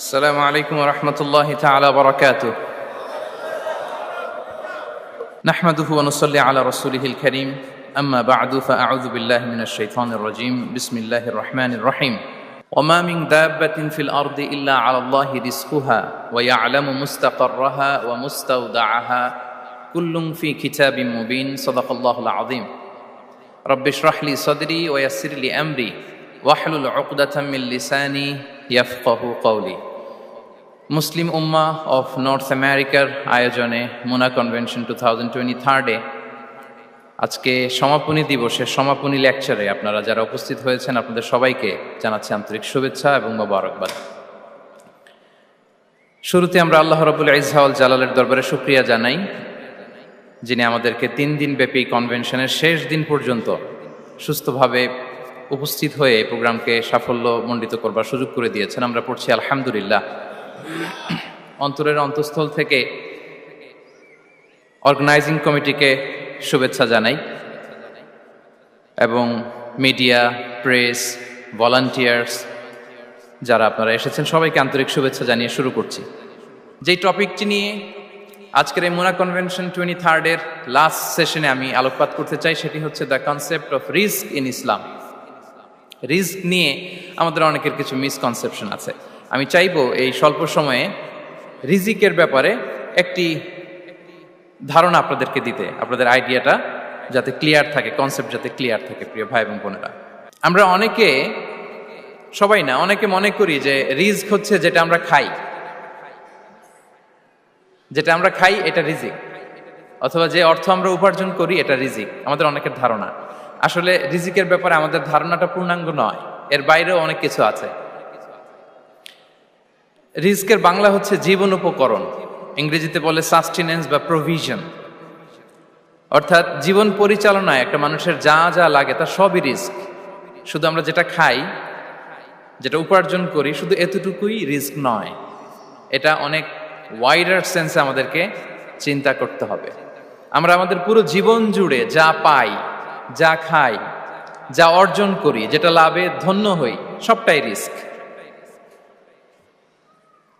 السلام عليكم ورحمة الله تعالى وبركاته. نحمده ونصلي على رسوله الكريم. أما بعد فأعوذ بالله من الشيطان الرجيم. بسم الله الرحمن الرحيم. وما من دابة في الأرض إلا على الله رزقها ويعلم مستقرها ومستودعها كل في كتاب مبين. صدق الله العظيم. رب اشرح لي صدري ويسر لي أمري واحلل عقدة من لساني ইয়াফকাহু কওলি। Muslim Ummah of north আমেরিকার আয়োজনে মুনা convention 2023 আজকে সমাপনী দিবসের সমাপনী লেকচারে আপনারা যারা উপস্থিত হয়েছেন আপনাদের সবাইকে জানাচ্ছি আন্তরিক শুভেচ্ছা এবং মোবারকবাদ। শুরুতে আমরা আল্লাহ রাব্বুল ইজ্জা ওয়াল জালালের দরবারে শুকরিয়া জানাই, যিনি আমাদেরকে 3 দিন ব্যাপী কনভেনশনের শেষ দিন পর্যন্ত সুস্থভাবে উপস্থিত হয়ে এই প্রোগ্রামকে সাফল্যমণ্ডিত করবার সুযোগ করে দিয়েছেন। আমরা পড়ছি আলহামদুলিল্লাহ। অন্তরের অন্তঃস্থল থেকে অর্গানাইজিং কমিটিকে শুভেচ্ছা জানাই এবং মিডিয়া, প্রেস, ভলান্টিয়ার্স যারা আপনারা এসেছেন সবাইকে আন্তরিক শুভেচ্ছা জানিয়ে শুরু করছি। যেই টপিকটি নিয়ে আজকের এই মুনা কনভেনশন 23 লাস্ট সেশনে আমি আলোকপাত করতে চাই সেটি হচ্ছে the concept of risk in Islam. Risk নিয়ে আমাদের অনেকের কিছু মিসকনসেপশন আছে। আমি চাইবো এই স্বল্প সময়ে রিজিকের ব্যাপারে একটি ধারণা আপনাদেরকে দিতে, আপনাদের আইডিয়াটা যাতে ক্লিয়ার থাকে, কনসেপ্ট যাতে ক্লিয়ার থাকে। প্রিয় ভাই এবং বোনেরা, আমরা অনেকে, সবাই না, অনেকে মনে করি যে রিস্ক হচ্ছে যেটা আমরা খাই, যেটা আমরা খাই এটা রিজিক, অথবা যে অর্থ আমরা উপার্জন করি এটা রিজিক। আমাদের অনেকের ধারণা। আসলে রিজিকের ব্যাপারে আমাদের ধারণাটা পূর্ণাঙ্গ নয়, এর বাইরেও অনেক কিছু আছে। রিজিকের বাংলা হচ্ছে জীবন উপকরণ, ইংরেজিতে বলে সাস্টেনেন্স বা প্রভিশন। অর্থাৎ জীবন পরিচালনায় একটা মানুষের যা যা লাগে তা সবই রিস্ক। শুধু আমরা যেটা খাই, যেটা উপার্জন করি, শুধু এতটুকুই রিস্ক নয়, এটা অনেক ওয়াইডার সেন্সে আমাদেরকে চিন্তা করতে হবে। আমরা আমাদের পুরো জীবন জুড়ে যা পাই, যা খাই, যা অর্জন করি, যেটা লাভে ধন্য হই, সবটাই রিস্ক।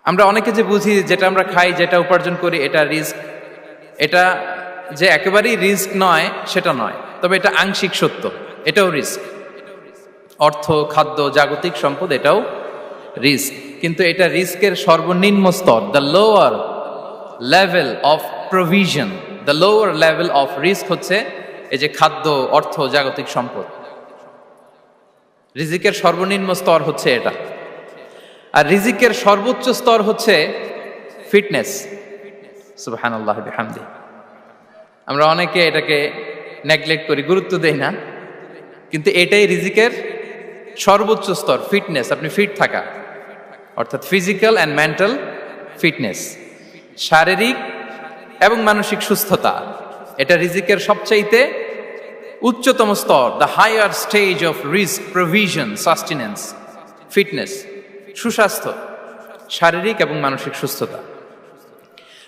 আমরা অনেকে যে বুঝি যেটা আমরা খাই, যেটা উপার্জন করি এটা রিস্ক, এটা যে একেবারেই রিস্ক নয় সেটা নয়, তবে এটা আংশিক সত্য, এটাও রিস্ক। অর্থ, খাদ্য, জাগতিক সম্পদ এটাও রিস্ক, কিন্তু এটা রিস্কের সর্বনিম্ন স্তর। The lower level of provision, the lower level of risk হচ্ছে এই যে খাদ্য, অর্থ, জাগতিক সম্পদ। রিজিকের সর্বনিম্ন স্তর হচ্ছে এটা। আর রিজিকের সর্বোচ্চ স্তর হচ্ছে ফিটনেস। সুবহানাল্লাহ বিহামদি। আমরা অনেকে এটাকে নেগলেক্ট করি, গুরুত্ব দেই না, কিন্তু এটাই রিজিকের সর্বোচ্চ স্তর, ফিটনেস। আপনি ফিট থাকা, অর্থাৎ ফিজিক্যাল অ্যান্ড মেন্টাল ফিটনেস, শারীরিক এবং মানসিক সুস্থতা, এটা রিজিকের সবচাইতে উচ্চতম স্তর। দ্য হায়ার স্টেজ অফ রিস্ক, প্রভিশন, সাস্টেনেন্স, ফিটনেস, সুস্বাস্থ্য, শারীরিক এবং মানসিক সুস্থতা।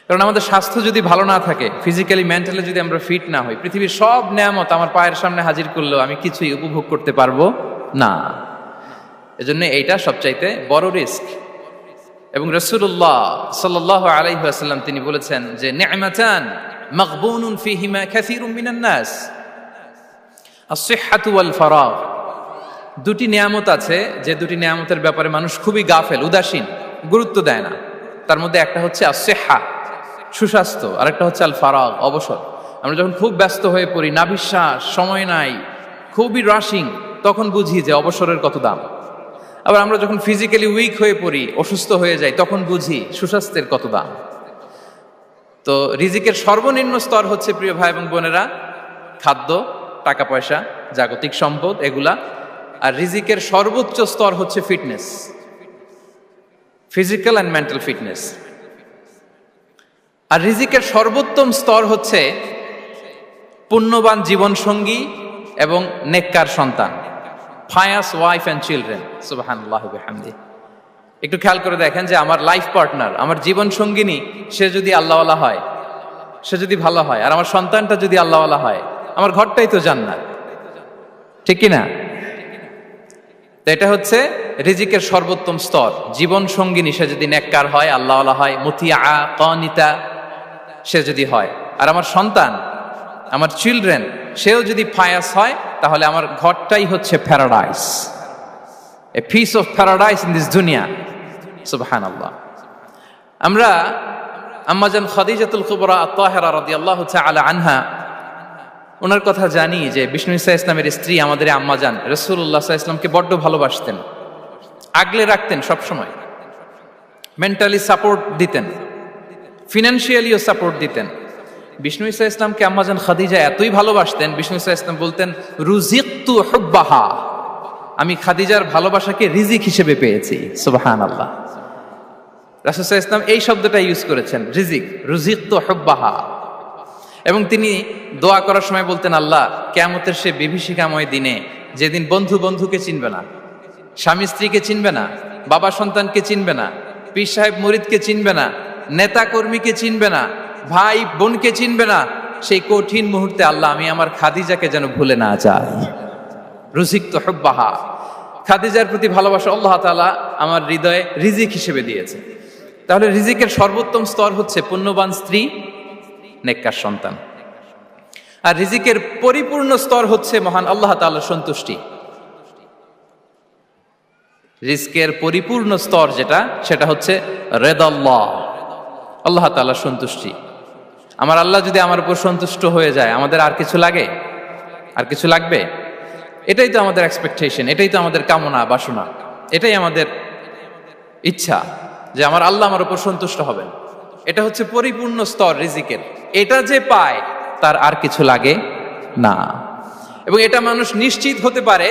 কারণ আমাদের স্বাস্থ্য যদি ভালো না থাকে, ফিজিক্যালি মেন্টালি যদি আমরা ফিট না হই, পৃথিবীর সব নেয়ামত আমার পায়ের সামনে হাজির করলেও আমি কিছুই উপভোগ করতে পারবো না। এজন্য এইটা সবচাইতে বড় রিস্ক। এবং রাসূলুল্লাহ সাল্লাল্লাহু আলাইহি ওয়াসাল্লাম তিনি বলেছেন যে নি'মাতান মাগবুনুন ফীহিমা কাসীরুম মিনান নাস, আস-সিহহাতু ওয়াল ফারাগ। দুটি নিয়ামত আছে যে দুটি নিয়ামতের ব্যাপারে মানুষ খুবই গাফেল, উদাসীন, গুরুত্ব দেয় না। তার মধ্যে একটা হচ্ছে আস-সিহহা, সুস্বাস্থ্য, আর একটা হচ্ছে আল ফারাগ, অবসর। আমরা যখন খুব ব্যস্ত হয়ে পড়ি, নাভিশ্বাস, সময় নাই, খুবই রাশিং, তখন বুঝি যে অবসরের কত দাম। আবার আমরা যখন ফিজিক্যালি উইক হয়ে পড়ি, অসুস্থ হয়ে যাই, তখন বুঝি সুস্বাস্থ্যের কত দাম। তো রিজিকের সর্বনিম্ন স্তর হচ্ছে, প্রিয় ভাই এবং বোনেরা, খাদ্য, টাকা পয়সা, জাগতিক সম্পদ, এগুলা। আর রিজিকের সর্বোচ্চ স্তর হচ্ছে fitness, physical and mental fitness. আর রিজিকের সর্বোত্তম স্তর হচ্ছে পুণ্যবান জীবন সঙ্গী এবং নেককার সন্তান, ফায়াস ওয়াইফ অ্যান্ড চিলড্রেন। সুবহানাল্লাহ বিহামদি। একটু খেয়াল করে দেখেন যে আমার লাইফ পার্টনার, আমার জীবন সঙ্গিনী, সে যদি আল্লাহওয়ালা হয়, সে যদি ভালো হয়, আর আমার সন্তানটা যদি আল্লাহওয়ালা হয়, আমার ঘরটাই তো জান্নাত, ঠিক কিনা? তো এটা হচ্ছে রিজিকের সর্বোত্তম স্তর। জীবন সঙ্গিনী সে যদি নেককার হয়, আল্লাহওয়ালা হয়, মুতিয়া কানিতা সে যদি হয়, আর আমার সন্তান, আমার চিলড্রেন, সেও যদি ফায়াস হয়, তাহলে আমার ঘরটাই হচ্ছে paradise, a piece of paradise in this দুনিয়া। সুবহানাল্লাহ। আমরা আম্মাজান খাদিজাতুল কুবরা আত-তাহেরা রাদিয়াল্লাহু তাআলা আনহা, ওনার কথা জানি যে বিষ্ণু ঈসা ইসলামের স্ত্রী আমাদের আম্মাজান রাসূলুল্লাহ সাল্লাল্লাহু আলাইহি ওয়াসাল্লামকে বড্ড ভালোবাসতেন, আগলে রাখতেন, সবসময় মেন্টালি সাপোর্ট দিতেন, ফিনান্সিয়ালিও সাপোর্ট দিতেন। বিষ্ণু ঈসা ইসলামকে আম্মাজান খাদিজা এতই ভালোবাসতেন, বিষ্ণু ঈসা ইসলাম বলতেন রুজিকতু হুব্বাহা, আমি খাদিজার ভালোবাসাকে রিজিক হিসেবে পেয়েছি। সুবহানাল্লাহ। রাসূল সাল্লাল্লাহু আলাইহি ওয়াসাল্লাম এই শব্দটা ইউজ করেছেন, রিজিক, রুজিকতু হুব্বাহা। এবং তিনি দোয়া করার সময় বলতেন, আল্লাহ, কিয়ামতের সে বিভীষিকাময় দিনে, যেদিন বন্ধু বন্ধুকে চিনবে না, স্বামী স্ত্রীকে চিনবে না, বাবা সন্তানকে চিনবে না, পীর সাহেব মুরিদকে চিনবে না, নেতা কর্মীকে চিনবে না, ভাই বোনকে চিনবে না, সেই কঠিন মুহূর্তে আল্লাহ আমি আমার খাদিজাকে যেন ভুলে না যাই। রুজিকতু হুব্বাহা, খাদিজার প্রতি ভালোবাসা আল্লাহ তাআলা আমার হৃদয়ে রিজিক হিসেবে দিয়েছে। তাহলে রিজিকের সর্বোত্তম স্তর হচ্ছে পুণ্যবান স্ত্রী, নেককার সন্তান। আর রিজিকের পরিপূর্ণ স্তর হচ্ছে মহান আল্লাহ তাআলার সন্তুষ্টি। রিজকের পরিপূর্ণ স্তর যেটা, সেটা হচ্ছে রিদাল্লাহ, আল্লাহ তাআলার সন্তুষ্টি। আমার আল্লাহ যদি আমার উপর সন্তুষ্ট হয়ে যায়, আমাদের আর কিছু লাগে? আর কিছু লাগবে? এটাই তো আমাদের এক্সপেকটেশন, এটাই তো আমাদের কামনা বাসনা, এটাই আমাদের ইচ্ছা যে আমার আল্লাহ আমার উপর সন্তুষ্ট হবেন। এটা হচ্ছে পরিপূর্ণ স্তর রিজিকের। এটা যে পায় তার আর কিছু লাগে না। এবং এটা মানুষ নিশ্চিত হতে পারে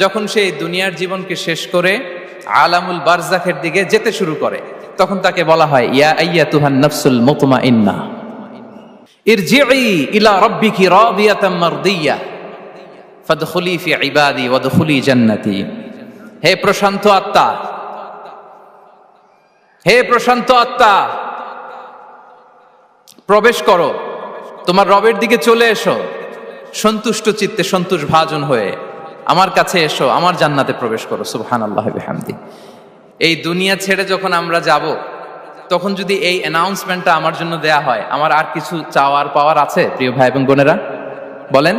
যখন সে দুনিয়ার জীবনকে শেষ করে আলামুল বারজাখের দিকে যেতে শুরু করে। তখন তাকে বলা হয়, ইয়া আইয়াতুহান নাফসুল মুতমাইন্না ইরজিই ইলা রাব্বিকি রাদিয়াতাম মারদিয়া ফাদখুলি ফি ইবাদি ওয়াদখুলি জান্নাতি। হে প্রশান্ত আত্মা, হে প্রশান্ত আত্মা, প্রবেশ করো, তোমার রবের দিকে চলে এসো, সন্তুষ্ট চিত্তে, সন্তোষ ভাজন হয়ে আমার কাছে এসো, আমার জান্নাতে প্রবেশ করো। সুবহানাল্লাহ বিহামদি। এই দুনিয়া ছেড়ে যখন আমরা যাব, তখন যদি এই অ্যানাউন্সমেন্টটা আমার জন্য দেয়া হয়, আমার আর কিছু চাওয়ার পাওয়ার আছে? প্রিয় ভাই এবং বোনেরা বলেন,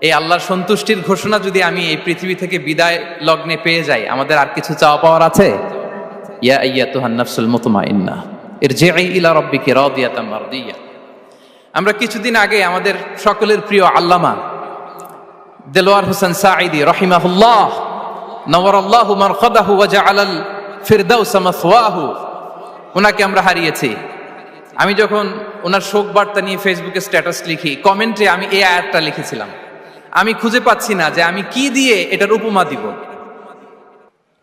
এই আল্লাহর সন্তুষ্টির ঘোষণা যদি আমি এই পৃথিবী থেকে বিদায় লগ্নে পেয়ে যাই, আমাদের আর কিছু চাওয়া পাওয়ার আছে? ইয়া আইয়াতুহান নাফসুল মুতমাইন্না ইরজিই ইলা রাব্বিকি রাদিয়াতাম মারদিয়া। আমরা কিছুদিন আগে আমাদের সকলের প্রিয় আল্লামা দেলোয়ার হোসেন সাঈদী রাহিমাহুল্লাহ নওয়ারাল্লাহু মারকাদাহু ওয়া জাআলাল ফিরদাউস মাসওয়াহু, ওনাকে আমরা হারিয়েছি। আমি যখন ওনার শোক বার্তা নিয়ে ফেসবুকে স্ট্যাটাস লিখি, কমেন্টে আমি এই আয়াতটা লিখেছিলাম। আমি খুঁজে পাচ্ছি না যে আমি কি দিয়ে এটার উপমা দিব,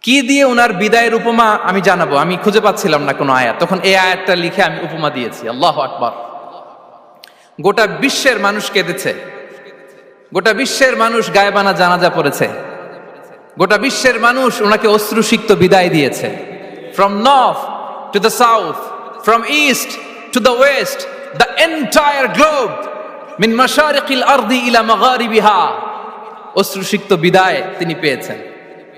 কি দিয়ে ওনার বিদায়ের উপমা আমি জানাবো। আমি খুঁজে পাচ্ছিলাম না কোনো আয়াত। তখন এই আয়াতটা লিখে আমি উপমা দিয়েছি। আল্লাহু আকবার। গোটা বিশ্বের মানুষ কেঁদেছে, গোটা বিশ্বের মানুষ গায়েবানা জানাজা পড়েছে, গোটা বিশ্বের মানুষ ওনাকে অশ্রুসিক্ত বিদায় দিয়েছে। From north to the south, from east to the west, the entire globe, মিন মাশারিকিল আরদি ইলা মাগারিবিহা, অশ্রুসিক্ত বিদায় তিনি পেয়েছেন।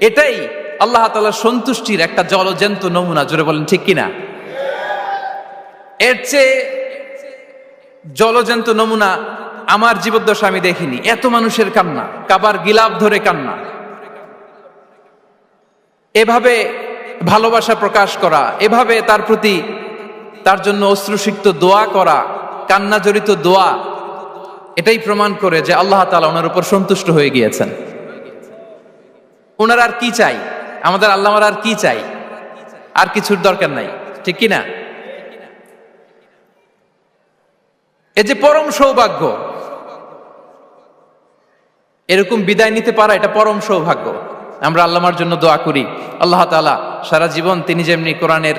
এটাই আল্লাহ তাআলার সন্তুষ্টির একটা জলজ্যান্ত নমুনা। জোরে বলেন ঠিক কিনা? এর চেয়ে জলজ্যান্ত নমুনা আমার জীবদ্দশা আমি দেখিনি। এত মানুষের কান্না, কাবার গিলাফ ধরে কান্না, এভাবে ভালোবাসা প্রকাশ করা, এভাবে তার প্রতি, তার জন্য অশ্রুসিক্ত দোয়া করা, কান্না জড়িত দোয়া, এটাই প্রমাণ করে যে আল্লাহ তাআলা ওনার উপর সন্তুষ্ট হয়ে গিয়েছেন। ওনার আর কি চাই? আমাদের আল্লাহ আর কি চাই? আর কিছুর দরকার নাই, ঠিক কিনা? এ যে পরম সৌভাগ্য, এরকম বিদায় নিতে পারা, এটা পরম সৌভাগ্য। আমরা আল্লাহর জন্য দোয়া করি, আল্লাহ তাআলা সারা জীবন তিনি যেমনি কোরআনের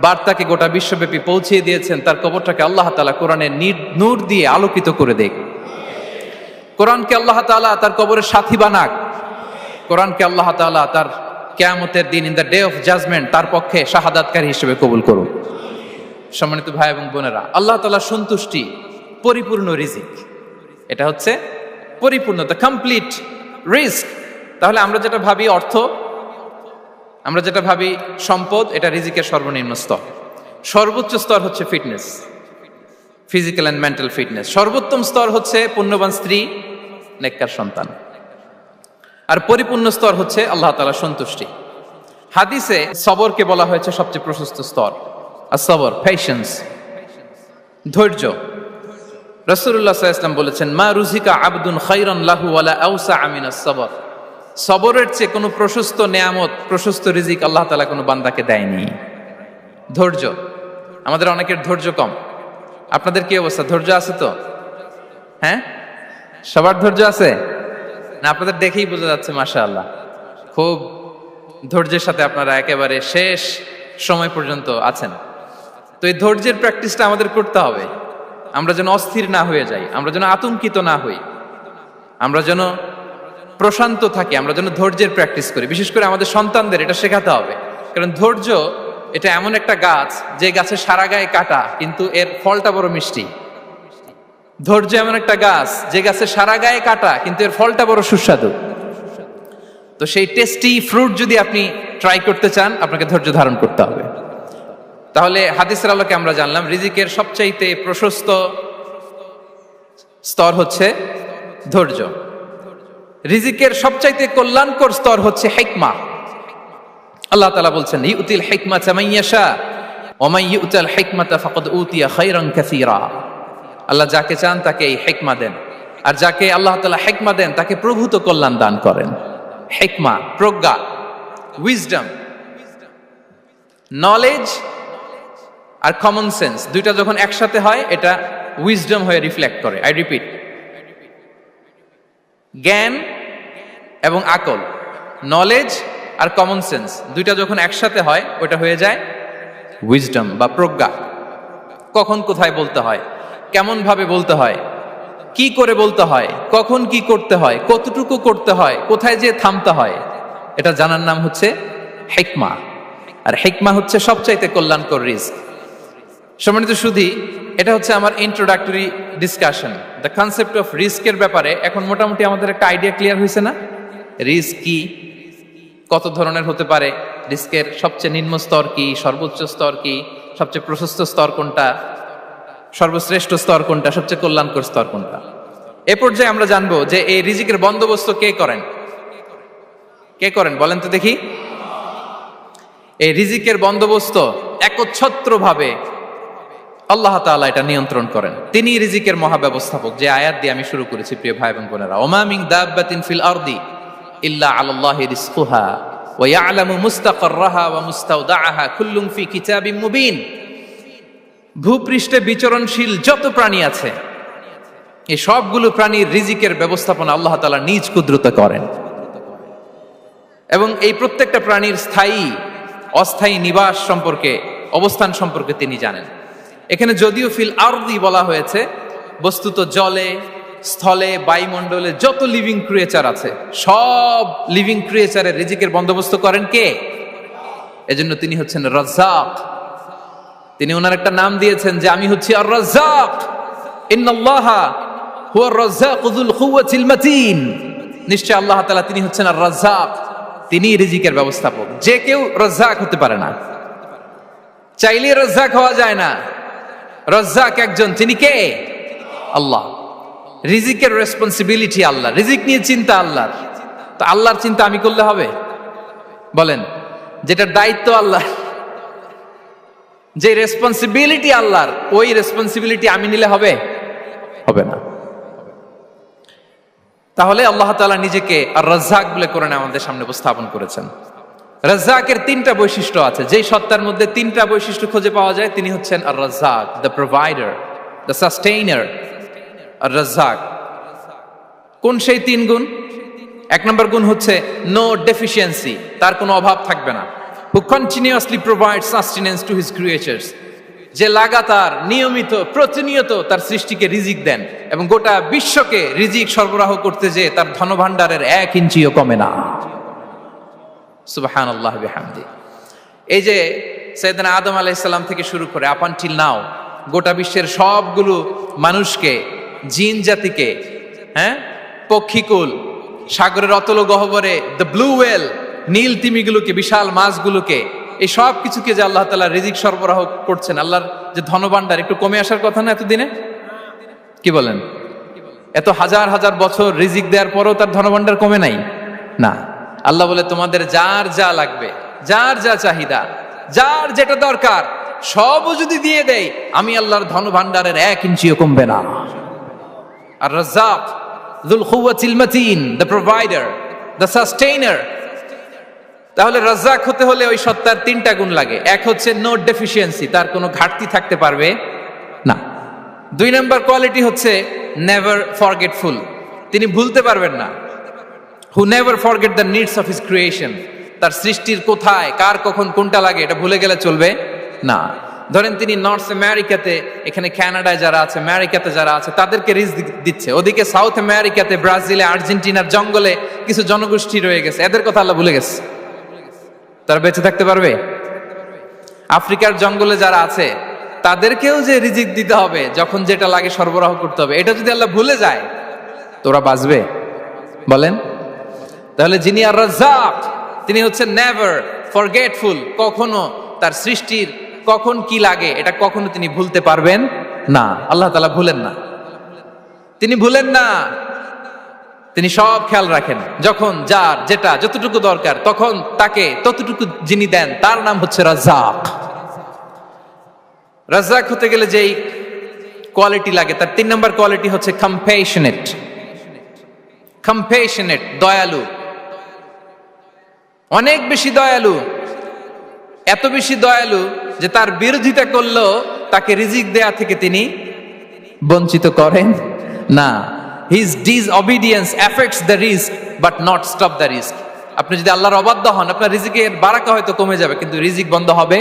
বার্তাকে গোটা বিশ্বব্যাপী পৌঁছিয়ে দিয়েছেন, তার কবরটাকে আল্লাহ তাআলা কোরআনের নূর দিয়ে আলোকিত করে দেখ। কোরআনকে আল্লাহ তাআলা তার কবরের সাথী বানাক। কোরআনকে আল্লাহ তাআলা তার কিয়ামতের দিন, in the day of judgement, তার পক্ষে শাহাদাতকারী হিসেবে কবুল করুন। সম্মানিত ভাই এবং বোনেরা, আল্লাহ তাআলার সন্তুষ্টি পরিপূর্ণ রিজিক, এটা হচ্ছে পরিপূর্ণ, দ্য কমপ্লিট রিস্ক। তাহলে আমরা যেটা ভাবি অর্থ, আমরা যেটা ভাবি সম্পদ, এটা রিজিকের সর্বনিম্ন স্তর। সর্বোচ্চ স্তর হচ্ছে fitness, physical and mental fitness. সর্বোত্তম স্তর হচ্ছে পুণ্যবান স্ত্রী, নেককার সন্তান। আর পরিপূর্ণ স্তর হচ্ছে আল্লাহ তাআলার সন্তুষ্টি। হাদিসে সবরকে বলা হয়েছে সবচেয়ে প্রশস্ত স্তর। আর সবর, পেশেন্স, ধৈর্য। রাসূলুল্লাহ সাল্লাল্লাহু আলাইহি ওয়াসাল্লাম বলেছেন, মা রুজিকা আবদুন খায়রান লাহু ওয়ালা আওসা মিনাস সবর। সবরের চেয়ে কোনো প্রশস্ত নেয়ামত, প্রশস্ত রিজিক আল্লাহ তাআলা কোনো বান্দাকে দেয়নি। ধৈর্য, আমাদের অনেকের ধৈর্য কম। আপনাদের কি অবস্থা, ধৈর্য আছে তো? হ্যাঁ, সবার ধৈর্য আছে না? আপনাদের দেখেই বোঝা যাচ্ছে মাশাআল্লাহ, খুব ধৈর্যের সাথে আপনারা একেবারে শেষ সময় পর্যন্ত আছেন। তো এই ধৈর্যের প্র্যাকটিসটা আমাদের করতে হবে। আমরা যেন অস্থির না হয়ে যাই, আমরা যেন আতঙ্কিত না হই, আমরা যেন প্রশান্ত থাকি, আমরা যেন ধৈর্যের প্র্যাকটিস করি। বিশেষ করে আমাদের সন্তানদের এটা শেখাতে হবে। কারণ ধৈর্য এটা এমন একটা গাছ, যে গাছের সারা গায়ে কাটা কিন্তু এর ফলটা বড় মিষ্টি। ধৈর্য এমন একটা গাছ, যে গাছের সারা গায়ে কাটা কিন্তু এর ফলটা বড় সুস্বাদু। তো সেই টেস্টি ফ্রুট যদি আপনি ট্রাই করতে চান, আপনাকে ধৈর্য ধারণ করতে হবে। তাহলে হাদিসের আলোকে আমরা জানলাম রিজিকের সবচাইতে প্রশস্ত স্তর হচ্ছে ধৈর্য। রিজিকের সবচাইতে কল্যাণকর স্তর হচ্ছে হিকমা। আল্লাহ তাআলা বলছেন, ইউতিল হিকমাতা মান ইয়াশা ওয়া মান ইউতাল হিকমাতা ফাকাদ উতিয়া খায়রান কাসীরা। আল্লাহ যাকে চান তাকে এই হিকমা দেন, আর যাকে আল্লাহ তাআলা হিকমা দেন তাকে প্রভূত কল্যাণ দান করেন। হিকমা, প্রজ্ঞা, উইজডম, নলেজ আর কমন সেন্স, দুইটা যখন একসাথে হয় এটা উইজডম হয়ে রিফ্লেক্ট করে। আই রিপিট, জ্ঞান এবং আকল, নলেজ আর কমন সেন্স, দুইটা যখন একসাথে হয় ওটা হয়ে যায় উইজডম বা প্রজ্ঞা। কখন কোথায় বলতে হয়, কেমন ভাবে বলতে হয়, কি করে বলতে হয়, কখন কি করতে হয়, কতটুকু করতে হয়, কোথায় যে থামতে হয়, এটা জানার নাম হচ্ছে হিকমা। আর হিকমা হচ্ছে সবচাইতে কল্যাণকর রিস্ক। সম্মানিত সুধী, এটা হচ্ছে আমার introductory discussion. The concept of রিস্কের ব্যাপারে এখন মোটামুটি আমাদের একটা আইডিয়া ক্লিয়ার হয়েছে না? রিস্ক কি, কত ধরনের হতে পারে, রিস্কের সবচেয়ে নিম্ন স্তর কি, সর্বোচ্চ স্তর কি, সবচেয়ে প্রশস্ত স্তর কোনটা, সর্বশ্রেষ্ঠ স্তর কোনটা, সবচেয়ে কল্যাণকর স্তর কোনটা। এ পর্যায়ে আমরা জানবো যে এই রিজিকের বন্দোবস্ত কে করেন। কে করেন বলেন তো দেখি? এই রিজিকের বন্দোবস্ত একচ্ছত্রভাবে আল্লাহ তাআলা এটা নিয়ন্ত্রণ করেন। তিনি রিজিকের মহাব্যবস্থাপক। যে আয়াত দিয়ে আমি শুরু করেছি প্রিয় ভাই এবং বোনেরা, ওমা মিন দাব্বাতিন ফিল আরদি ইল্লা আলাল্লাহি রিজকুহা ওয়া ইয়ালামু মুস্তাকাররাহা ওয়া মুস্তাওদাআহা কুল্লুম ফি কিতাবিম মুবিন। ভূপৃষ্ঠে বিচরণশীল যত প্রাণী আছে, এই সবগুলো প্রাণীর রিজিকের ব্যবস্থাপনা আল্লাহ তাআলা নিজ কুদরতে করেন। এবং এই প্রত্যেকটা প্রাণীর স্থায়ী অস্থায়ী নিবাস সম্পর্কে, অবস্থান সম্পর্কে তিনি জানেন। এখানে যদিও ফিল আরদি বলা হয়েছে, বস্তুত জলে, স্থলে, বায়ুমণ্ডলে যত লিভিং ক্রিয়েচার আছে, সব লিভিং ক্রিয়েচারের রিজিকের বন্দোবস্ত করেন কে? এজন্য তিনি হচ্ছেন রাজ্জাক। তিনি ওনার একটা নাম দিয়েছেন যে আমি হচ্ছি আর রাজ্জাক, ইন্নাল্লাহা হুয়ার রাজ্জাকু যুল কুওয়াতিল মাতিন। নিশ্চয় আল্লাহ তাআলা তিনি হচ্ছেন আর রাজ্জাক, তিনি রিজিকের ব্যবস্থাপক। যে কেউ রাজ্জাক হতে পারে না, চাইলে রাজ্জাক হওয়া যায় না। রাজ্জাক একজন, তিনি কে? আল্লাহ। রিজিকের রেসপন্সিবিলিটি আল্লাহ, রিজিক নিয়ে চিন্তা আল্লাহর। তো আল্লাহর চিন্তা আমি করলে হবে? বলেন, যেটা দায়িত্ব আল্লাহ, যে রেসপন্সিবিলিটি আল্লাহর, ওই রেসপন্সিবিলিটি আমি নিলে হবে? হবে না। তাহলে আল্লাহ তাআলা নিজেকে আর রাজ্জাক বলে কোরআনে আমাদের সামনে উপস্থাপন করেছেন। রাজ্জাকের তিনটা বৈশিষ্ট্য আছে। যেই সত্তার মধ্যে তিনটা বৈশিষ্ট্য খুঁজে পাওয়া যায় তিনি হচ্ছেন আর রাজ্জাক, দ্য প্রোভাইডার, দ্য সাস্টেইনার। আর রাজ্জাক কোন সেই তিন গুণ? এক নম্বর গুণ হচ্ছে নো ডেফিসিয়েন্সি, তার কোনো অভাব থাকবে না। হু continuously provide sustenance to his creatures, যে লাগাতার, নিয়মিত, প্রতিনিয়ত তার সৃষ্টিকে রিজিক দেন এবং গোটা বিশ্বকে রিজিক সরবরাহ করতে যে তার ধনভাণ্ডারের 1 ইঞ্চিও কমে না। সুবহানাল্লাহ বিহামদি। এই যে সাইয়েদনা আদম আলাইহিস সালাম থেকে শুরু করে আপ আনটিল নাও গোটা বিশ্বের সবগুলো মানুষকে, জিন জাতিকে, হ্যাঁ, পক্ষীকুল, সাগরের অতল গহ্বরে দ্য ব্লু ওয়েল, নীল তিমিগুলোকে, বিশাল মাছগুলোকে, এই সব কিছুকে যে আল্লাহ তাআলা রিজিক সরবরাহ করছেন, আল্লাহর যে ধনভাণ্ডার একটু কমে আসার কথা না এতদিনে? কি বলেন? এত হাজার হাজার বছর রিজিক দেওয়ার পরও তার ধনভাণ্ডার কমে নাই? না। আল্লাহ বলে তোমাদের যার যা লাগবে, যার যা চাহিদা, যার যেটা দরকার সবও যদি দিয়ে দেয়, আমি আল্লাহর ধনভাণ্ডারের 1 ইঞ্চিও কমবে না। আর Razzak যুল কুওয়াতিল মাতিন, the provider, the sustainer. তাহলে রাজ্জাক হতে হলে ওই সত্তার 3টা গুণ লাগে। এক হচ্ছে নো ডেফিসিয়েন্সি, তার কোনো ঘাটতি থাকতে পারবে না। 2 নম্বর কোয়ালিটি হচ্ছে নেভার ফরগেটফুল, তিনি ভুলতে পারবেন না। Who never forget the needs of his creation, তার সৃষ্টির কোথায় কার কখন কোনটা লাগে এটা ভুলে গেলে চলবে না। ধরেন তিনি নর্থ আমেরিকাতে, এখানে কানাডায় যারা আছে, আমেরিকাতে যারা আছে, তাদেরকে রিস্ক দিচ্ছে। ওদিকে সাউথ আমেরিকাতে, ব্রাজিলে, আর্জেন্টিনার জঙ্গলে কিছু জনগোষ্ঠী রয়ে গেছে, এদের কথা আল্লাহ ভুলে গেছে। তারা বেঁচে থাকতে পারবে? আফ্রিকার জঙ্গলে যারা আছে তাদেরকেও যে রিজিক দিতে হবে, যখন যেটা লাগে সরবরাহ করতে হবে, এটা যদি আল্লাহ ভুলে যায় তোরা বাঁচবে? বলেন। তাহলে যিনি আর রাজ্জাক, তিনি হচ্ছেন নেভার ফরগেটফুল, কখনো তার সৃষ্টির কখন কি লাগে এটা কখনো তিনি ভুলতে পারবেন না। আল্লাহ তাআলা ভুলেন না, তিনি ভুলেন না, তিনি সব খেয়াল রাখেন। যখন যার যেটা যতটুকু দরকার তখন তাকে ততটুকু যিনি দেন, তার নাম হচ্ছে রাজ্জাক। রাজ্জাক হতে গেলে যেই কোয়ালিটি লাগে, তার 3 নম্বর কোয়ালিটি হচ্ছে কম্প্যাশনেট। কম্প্যাশনেট, দয়ালু, অনেক বেশি দয়ালু। এত বেশি দয়ালু যে তার বিরোধিতা করলেও তাকে রিজিক দেয়া থেকে তিনি বঞ্চিত করেন না। His disobedience affects the risk but not stop the risk. আপনি যদি আল্লাহর অবাধ্য হন, আপনার রিজিকের বারাকা হয়তো কমে যাবে, কিন্তু রিজিক বন্ধ হবে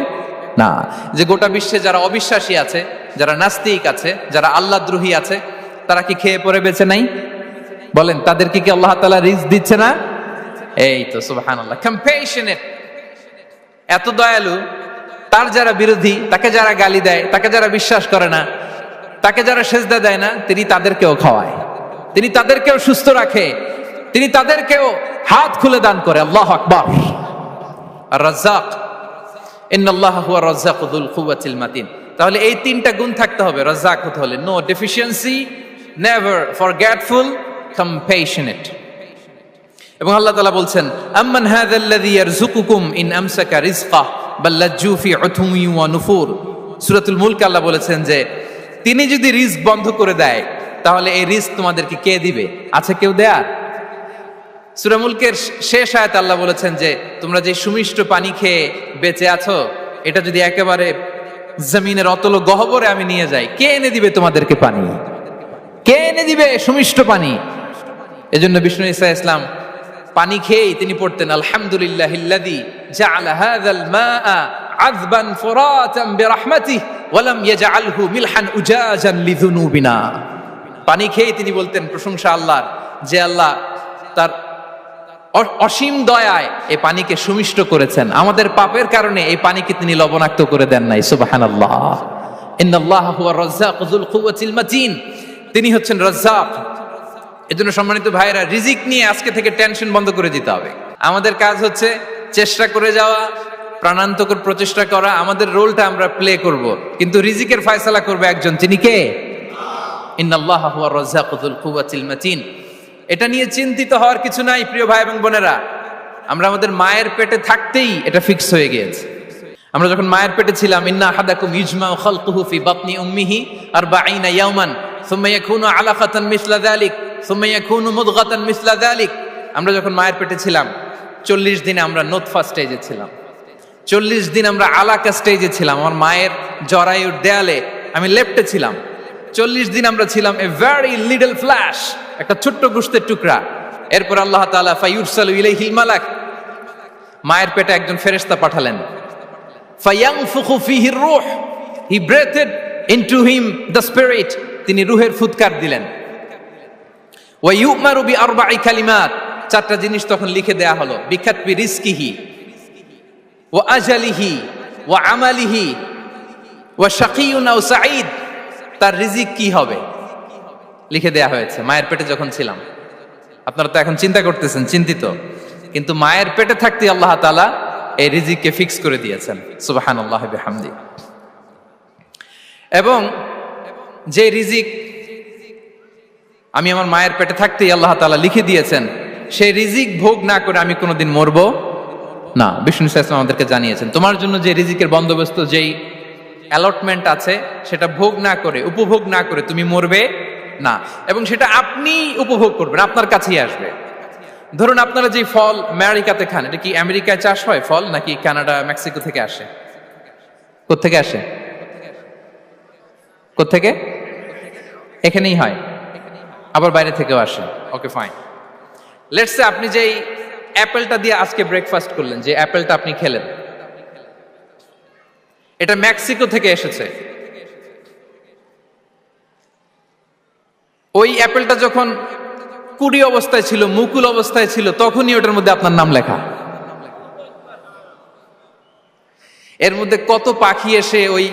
না। যে গোটা বিশ্বে যারা অবিশ্বাসী আছে, যারা নাস্তিক আছে, যারা আল্লাহদ্রোহী আছে, তারা কি খেয়ে পরে বেঁচে নাই? বলেন, তাদেরকে কি আল্লাহ তাআলা রিজিক দিচ্ছে না? এই তো সুবহানাল্লাহ। কম্প্যাশনেট, এত দয়ালু, তার যারা বিরোধী, তাকে যারা গালি দেয়, তাকে যারা বিশ্বাস করে না, তাকে যারা সেজদা দেয় না, তিনি তাদেরকেও খাওয়ায়, তিনি তাদেরকেও সুস্থ রাখে, তিনি তাদেরকেও হাত খুলে দান করে। আল্লাহু আকবার। আর রাজ্জাক, ইন্নাল্লাহা হুয়া রাজ্জাকু যুল কুওয়াতিল মাতিন। তাহলে এই 3টা গুণ থাকতে হবে রাজ্জাক হতে হলে: no deficiency, never forgetful, compassionate. এবং আল্লাহ তাআলা বলছেন, আম্মান হাযাল্লাযী ইয়ারযুকুকুম ইন আমসাকা রিজকা বাল লাজ্জু ফি উতুমি ওয়া নুফুর। সূরাতুল মুলক আল্লাহ বলেছেন যে তিনি যদি রিজক বন্ধ করে দেয় তাহলে এই রিজক তোমাদেরকে কে দিবে? আছে কেউ দেয়ার? সূরা মুলকের শেষ আয়াতে আল্লাহ বলেছেন যে তোমরা যে সুমিষ্ট পানি খেয়ে বেঁচে আছো, এটা যদি একেবারে জমিনের অতল গহ্বরে আমি নিয়ে যাই, কে এনে দিবে তোমাদেরকে পানি? কে এনে দিবে সুমিষ্ট পানি? এজন্য বিষ্ণু ঈসা ইসলাম পানি খেয়েই তিনি পড়তেন, আলহামদুলিল্লাহিল্লাযী জাআলা হাযাল মাআ আযবান ফুরাতান বিরাহমাতিহি ওয়া লাম ইয়াজআলহু মিলহান উজাজান লিযুনুবিনা। পানি খেয়েই তিনি বলতেন প্রশংসা আল্লাহর, যে আল্লাহ তার অসীম দয়ায় এই পানিকে সুমিষ্ট করেছেন, আমাদের পাপের কারণে এই পানিকে তিনি লবণাক্ত করে দেন নাই। সুবহানাল্লাহ। ইন্নাল্লাহা হুয়া রাজ্জাকু যুল কুওয়াতিল মাতিন, তিনি হচ্ছেন রাজ্জাক। এজন্য সম্মানিত ভাইরা, রিজিক নিয়ে আজকে থেকে টেনশন বন্ধ করে দিতে হবে। আমাদের কাজ হচ্ছে চেষ্টা করে যাওয়া, প্রাণান্তকর প্রচেষ্টা করা, আমাদের রোলটা আমরা প্লে করব, কিন্তু রিজিকের ফয়সালা করবে একজন, তিনি কে? ইন্নাল্লাহা হুয়া রাজ্জাকু যুল কুওয়াতিল মাতিন। এটা নিয়ে চিন্তিত হওয়ার কিছু নাই প্রিয় ভাই এবং বোনেরা। আমরা আমাদের মায়ের পেটে থাকতেই এটা ফিক্স হয়ে গিয়েছে। আমরা যখন মায়ের পেটে ছিলাম, ইন্না আহাদাকুম ইজমাউ খালকুহু ফি বাতনি উম্মিহি 40 ইয়াওমান সুম্মা ইয়াকুনু আলাকাতান মিসলা যালিক সুম্মা ইয়াকুনু মুদগাতান মিসলা যালিক। আমরা যখন মায়ের পেটে ছিলাম 40 দিন আমরা নুতফা স্টেজে ছিলাম, 40 দিন আমরা আলাকা স্টেজে ছিলাম। আমার মায়ের জরায়ুর দেয়ালে আমি লেপ্টে ছিলাম। 40 দিন আমরা ছিলাম এ ভেরি লিটল ফ্ল্যাশ, একটা ছোট্ট গোশতের টুকরা। এরপর আল্লাহ তাআলা ফায়ুরসালু ইলাইহিল মালাক, মায়ের পেটে একজন ফেরেশতা পাঠালেন। ফায়ানফুখু ফিহির রূহ, he breathed into him the spirit, তিনি রূহের ফুৎকার দিলেন। ওয়া ইউমারু বিআরবা'i কালিমাত, 4টা জিনিস তখন লিখে দেয়া হলো। বিকাতবি রিজকিহি ওয়া আজালিহি ওয়া আমালিহি ওয়া শাকিয়ুন আও সাঈদ, তার রিজিক কি হবে লিখে দেয়া হয়েছে মায়ের পেটে যখন ছিলাম। আপনারা তো এখন চিন্তা করতেছেন, চিন্তিত কিন্তু মায়ের পেটে থাকতে আল্লাহ তাআলা এই রিজিককে ফিক্স করে দিয়েছেন। সুবহানাল্লাহি বিহামদি। এবং যে রিজিক আমি আমার মায়ের পেটে থাকতেই আল্লাহ তাআলা লিখে দিয়েছেন, সেই রিজিক ভোগ না করে আমি কোনোদিন মরবো না। বিষ্ণু ইসলাম আমাদেরকে জানিয়েছেন, তোমার জন্য যে রিজিকের বন্দোবস্ত, যেই অ্যালটমেন্ট আছে, সেটা ভোগ না করে, উপভোগ না করে তুমি মরবে না। এবং সেটা আপনি উপভোগ করবেন, আপনার কাছেই আসবে। ধরুন আপনারা যে ফল আমেরিকাতে খান, এটা কি আমেরিকায় চাষ হয় ফল, নাকি কানাডা, মেক্সিকো থেকে আসে? কোত্থেকে আসে? কোত্থেকে? এখানেই হয়, আবার বাইরে থেকেও আসে। ওকে, ফাইন। লেটস সে আপনি যেই অ্যাপেলটা দিয়ে আজকে ব্রেকফাস্ট করলেন, যে অ্যাপেলটা আপনি খেলেন, এটা মেক্সিকো থেকে এসেছে। ওই অ্যাপেলটা যখন কুড়ি অবস্থায় ছিল, মুকুল অবস্থায় ছিল, তখনই ওটার মধ্যে আপনার নাম লেখা। এর মধ্যে কত পাখি এসে ওই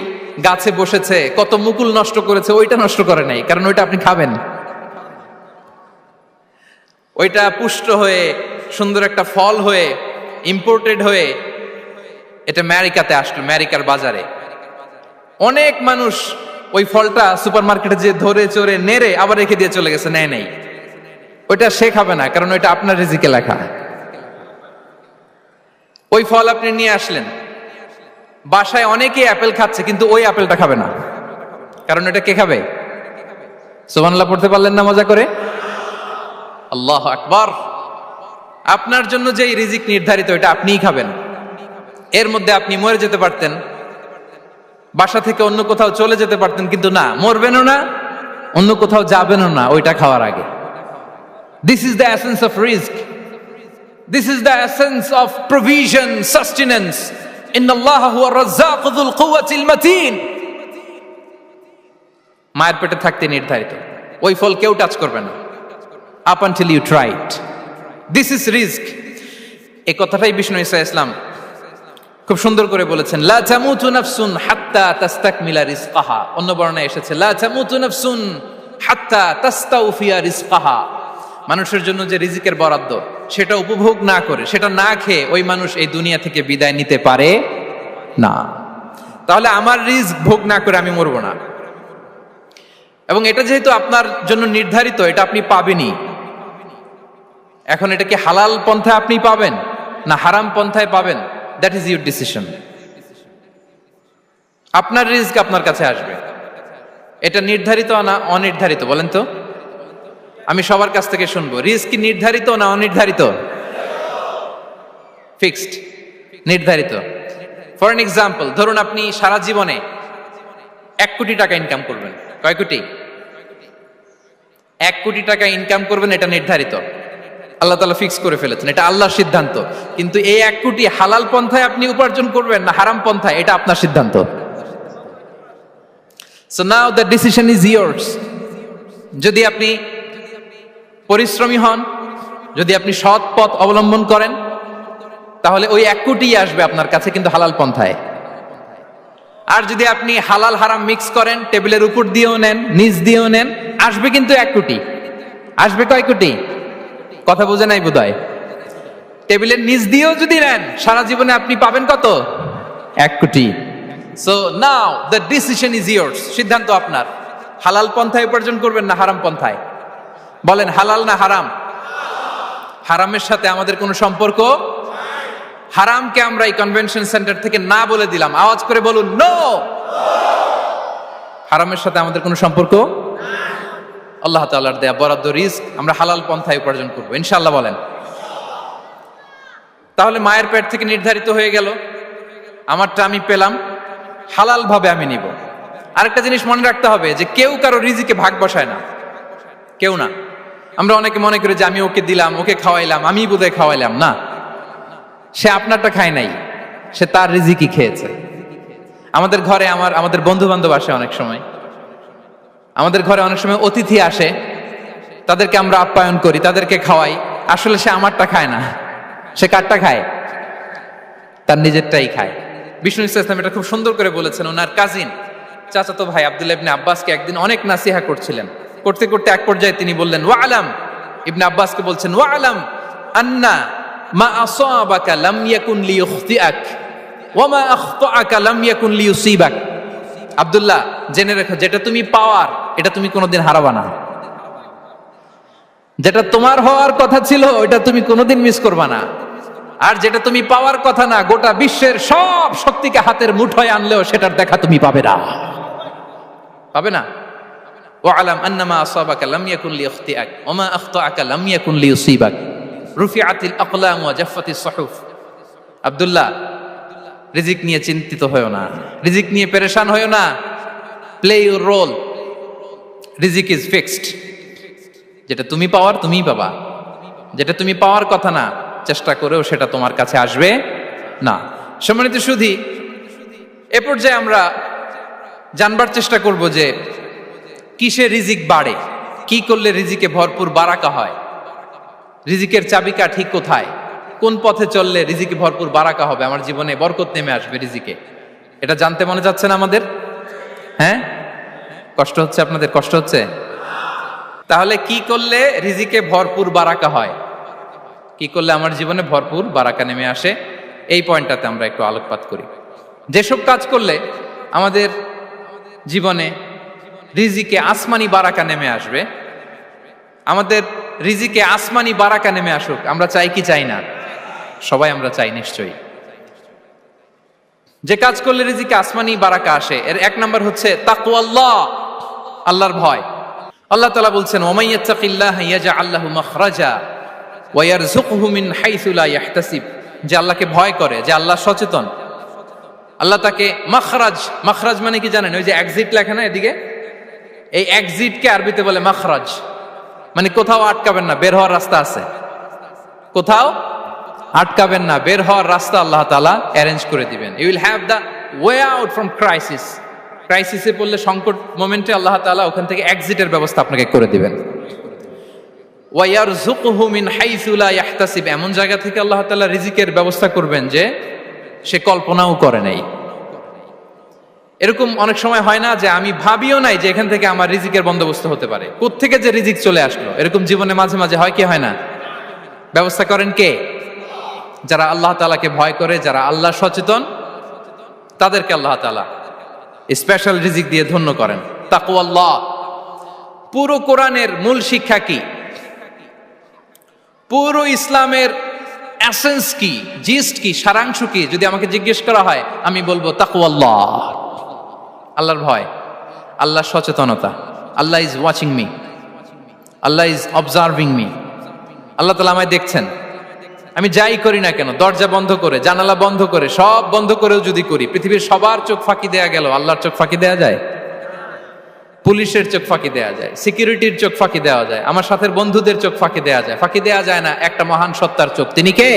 গাছে বসেছে, কত মুকুল নষ্ট করেছে, ওইটা নষ্ট করে নাই, কারণ ওইটা আপনি খাবেন। ওইটা পুষ্ট হয়ে সুন্দর একটা ফল হয়ে ইম্পোর্টেড হয়ে এটা আমেরিকাতে আসলো, আমেরিকার বাজারে। অনেক মানুষ ওই ফলটা সুপার মার্কেটে যে ধরে চড়ে নেড়ে আবার রেখে দিয়ে চলে গেছে, নেয় নাই। ওইটা সে খাবে না, কারণ ওইটা আপনার রিজিকে লেখা। ওই ফল আপনি নিয়ে আসলেন, বাসায় অনেকে অ্যাপেল খাচ্ছে, কিন্তু ওই অ্যাপেলটা খাবে না, কারণ এটা কে খাবে? সুবহানাল্লাহ পড়তে পারলেন না মজা করে? আল্লাহু আকবার। আপনার জন্য যে রিজিক নির্ধারিত, এটা আপনিই খাবেন। এর মধ্যে আপনি মরে যেতে পারতেন, বাসা থেকে অন্য কোথাও চলে যেতে পারতেন, কিন্তু না, মরবেনও না, অন্য কোথাও যাবেনও না ওইটা খাওয়ার আগে। This is the essence of risk, this is the essence of provision, sustenance. ইন্নাল্লাহা হুয়া রাজ্জাকু যুল কুওয়াতিল মাতিন। মায়ের পেটে থাকতে নির্ধারিত, ওই ফল কেউ টাচ করবে না up until you try it. This is risk. এই কথাটাই বিষ্ণু ঈসা ইসলাম খুব সুন্দর করে বলেছেন, লা তামুতু নাফসুন হাত্তা তাস্তাকমিলা রিজকাহা। অন্য বর্ণনায় এসেছে লা তামুতু নাফসুন হাত্তা তাস্তাউফিয়া রিজকাহা। মানুষের জন্য যে রিজিকের বরাদ্দ, সেটা উপভোগ না করে, সেটা না খেয়ে ওই মানুষ এই দুনিয়া থেকে বিদায় নিতে পারে না। তাহলে আমার রিস্ক ভোগ না করে আমি মরবো না। এবং এটা যেহেতু আপনার জন্য নির্ধারিত, এটা আপনি পাবেনই। এখন এটা কি হালাল পন্থায় আপনি পাবেন না হারাম পন্থায় পাবেন, দ্যাট ইজ ইউর ডিসিশন। আপনার রিস্ক আপনার কাছে আসবে। এটা নির্ধারিত না অনির্ধারিত? বলেন তো, আমি সবার কাছ থেকে শুনবো, রিস্ক কি নির্ধারিত না অনির্ধারিত? ফিক্সড, নির্ধারিত। ফর এন এক্সাম্পল, ধরুন আপনি সারা জীবনে 1 কোটি টাকা ইনকাম করবেন। কয় কোটি? 1 কোটি টাকা ইনকাম করবেন, এটা নির্ধারিত, আল্লাহ তাআলা ফিক্স করে ফেলেছেন, এটা আল্লাহর সিদ্ধান্ত। কিন্তু এই 1 কোটি হালাল পন্থায় আপনি উপার্জন করবেন না হারাম পন্থায়, এটা আপনার সিদ্ধান্ত। So now the decision is years. যদি আপনি পরিশ্রমী হন, যদি আপনি সৎ পথ অবলম্বন করেন, তাহলে ওই 1 কোটি আসবে আপনার কাছে, কিন্তু হালাল পন্থায়। আর যদি আপনি হালাল হারাম মিক্স করেন, টেবিলের উপর দিয়েও নেন, নিচ দিয়েও নেন, আসবে কিন্তু 1 কোটি। আসবে কয় কোটি? কথা বোঝে নাই বোধহয়। টেবিলের নিচ দিয়েও যদি নেন, সারা জীবনে আপনি পাবেন কত? 1 কোটি। So now the decision is years. সিদ্ধান্ত আপনার। হালাল পন্থায় উপার্জন করবেন না হারাম পন্থায়? বলেন, হালাল না হারাম? হারামের সাথে আমাদের কোনো সম্পর্ক? হারামকে আমরা এই কনভেনশন সেন্টার থেকে না বলে দিলাম, আওয়াজ করে বলুন নো। হারামের সাথে আমাদের কোনো সম্পর্ক? আল্লাহ তাআলার দেয়া বরাদ্দ রিস্ক আমরা হালাল পন্থায় উপার্জন করবো ইনশাআল্লাহ। বলেন। তাহলে মায়ের পেট থেকে নির্ধারিত হয়ে গেল, আমারটা আমি পেলাম, হালাল ভাবে আমি নিব। আরেকটা জিনিস মনে রাখতে হবে যে কেউ কারো রিজিকে ভাগ বসায় না, কেউ না। আমরা অনেকে মনে করি যে আমি ওকে দিলাম, ওকে খাওয়াইলাম, আমি বোধহয় খাওয়াইলাম। না, সে আপনারটা খায় নাই, সে তার রিজিকই খেয়েছে। আমাদের ঘরে আমাদের বন্ধু বান্ধব আসে অনেক সময়, আমাদের ঘরে অনেক সময় অতিথি আসে, তাদেরকে আমরা আপ্যায়ন করি, তাদেরকে খাওয়াই। আসলে সে আমারটা খায় না, সে কারটা খায়? তার নিজেরটাই খায়। বিষ্ণু ইসলাম এটা খুব সুন্দর করে বলেছেন। ওনার কাজিন, চাচাতো ভাই আব্দুল্লাহ ইবনে আব্বাসকে একদিন অনেক নাসিহা করছিলেন। করতে করতে এক পর্যায়ে তিনি বললেন, ওয়া আলাম, ইবনে আব্বাসকে বলছেন, ওয়া আলাম আন্না মা আসাবাকা লাম ইয়াকুন লিইখতিআক ওয়া মা আখতাআকা লাম ইয়াকুন লিইউসিবাক। আব্দুল্লাহ, জেনে রেখো, যেটা তুমি পাওয়ার এটা তুমি কোনোদিন হারাবা না। যেটা তোমার হওয়ার কথা ছিল ওটা তুমি কোনোদিন মিস করবা না। আর যেটা তুমি পাওয়ার কথা না, গোটা বিশ্বের সব শক্তিকে হাতের মুঠোয় আনলেও সেটার দেখা তুমি পাবে না, পাবে না। ওয়ালাম আন্নামা আসাবাকা লাম ইয়াকুন লিইখতিআক ওয়া মা আখতাআকা লাম ইয়াকুন লিইউসিবাক। রুফিআতিল আকলাম ওয়া জাফফাতিস সুহুফ। আব্দুল্লাহ, রিজিক নিয়ে চিন্তিত হয়ো না, রিজিক নিয়ে পেরেশান হয়ো না। প্লে ইউর রোল, রিজিক ইজ ফিক্সড। যেটা তুমি পাওয়ার তুমিই পাবা, যেটা তুমি পাওয়ার কথা না চেষ্টা করেও সেটা তোমার কাছে আসবে না। সম্মানিত সুধী, এ পর্যায়ে আমরা জানবার চেষ্টা করব যে কিসে রিজিক বাড়ে, কি করলে রিজিকে ভরপুর বারাকা হয়, রিজিকের চাবিকাঠি কোথায়, কোন পথে চললে রিজিকে ভরপুর বারাকা হবে, আমার জীবনে বরকত নেমে আসবে রিজিকে। এটা জানতে মনে যাচ্ছে না আমাদের? হ্যাঁ, কষ্ট হচ্ছে আপনাদের? কষ্ট হচ্ছে? তাহলে কি করলে রিজিকে ভরপুর বারাকা হয়, কি করলে আমার জীবনে ভরপুর বারাকা নেমে আসে, এই পয়েন্টটাতে আমরা একটু আলোকপাত করি। যেসব কাজ করলে আমাদের জীবনে রিজিকে আসমানি বারাকা নেমে আসবে, আমাদের রিজিকে আসমানি বারাকা নেমে আসুক, আমরা চাই কি চাই না? সবাই আমরা চাই নিশ্চয়ই। যে কাজ করলে রিজিকে আসমানি বারাকা আসে, এর এক নাম্বার হচ্ছে তাকওয়াল্লাহ, আল্লাহর ভয়। আল্লাহ তাআলা বলছেন, ওয়া মাইয়াত্তাকিল্লাহা ইয়াজআল লাহু মাখরাজা ওয়া ইয়ারযুকহু মিন হাইসু লা ইয়াহতাসিব। যে আল্লাহকে ভয় করে, যে আল্লাহ সচেতন, আল্লাহ তাকে মাখরাজ, মাখরাজ মানে কি জানেন? ওই যে এক্সিট লেখা না এদিকে, এই এক্সিটকে আরবিতে বলে মাখরাজ, মানে কোথাও আটকাবেন না, বের হওয়ার রাস্তা আছে, কোথাও আটকাবেন না, বের হওয়ার রাস্তা আল্লাহ তাআলা অ্যারেঞ্জ করে দিবেন। You will have the way out from crisis. ক্রাইসিসে পড়লে, সংকট মোমেন্টে আল্লাহ তাআলা ওখান থেকে এক্সিটের ব্যবস্থা আপনাকে করে দিবেন। ওয়া ইয়ারযুকহু মিন হাইসু লা ইয়াহতাসিব, এমন জায়গা থেকে আল্লাহ তাআলা রিজিকের ব্যবস্থা করবেন যে সে কল্পনাও করে নাই। এরকম অনেক সময় হয় না যে আমি ভাবিও নাই যে এখান থেকে আমার রিজিকের বন্দোবস্ত হতে পারে, কোত্থেকে যে রিজিক চলে আসলো। এরকম জীবনে মাঝে মাঝে হয় কি হয় না? ব্যবস্থা করেন কে? যারা আল্লাহ তাআলাকে ভয় করে, যারা আল্লাহ সচেতন, তাদেরকে আল্লাহ তাআলা স্পেশাল রিজিক দিয়ে ধন্য করেন। তাকওয়াল্লাহ। পুরো কোরআনের মূল শিক্ষা কি? পুরো ইসলামের এসেন্স কি, জিস্ট কি, সারাংশ কি যদি আমাকে জিজ্ঞেস করা হয়, আমি বলবো তাকওয়াল্লাহ, আল্লাহর ভয়, আল্লাহর সচেতনতা। Allah is watching me, Allah is observing me. Allah তাআলা আমায় দেখছেন, আমি যাই করি না কেন, দরজা বন্ধ করে, জানালা বন্ধ করে, সব বন্ধ করেও যদি করি, পৃথিবীর সবার চোখ ফাঁকি দেয়া গেল, আল্লাহর চোখ ফাঁকি দেয়া যায়? পুলিশের চোখ ফাঁকি দেয়া যায়, সিকিউরিটির চোখ ফাঁকি দেওয়া যায়, আমার সাথে বন্ধুদের চোখ ফাঁকি দেয়া যায়, ফাঁকি দেয়া যায় না একটা মহান সত্তার চোখ। তিনি কে?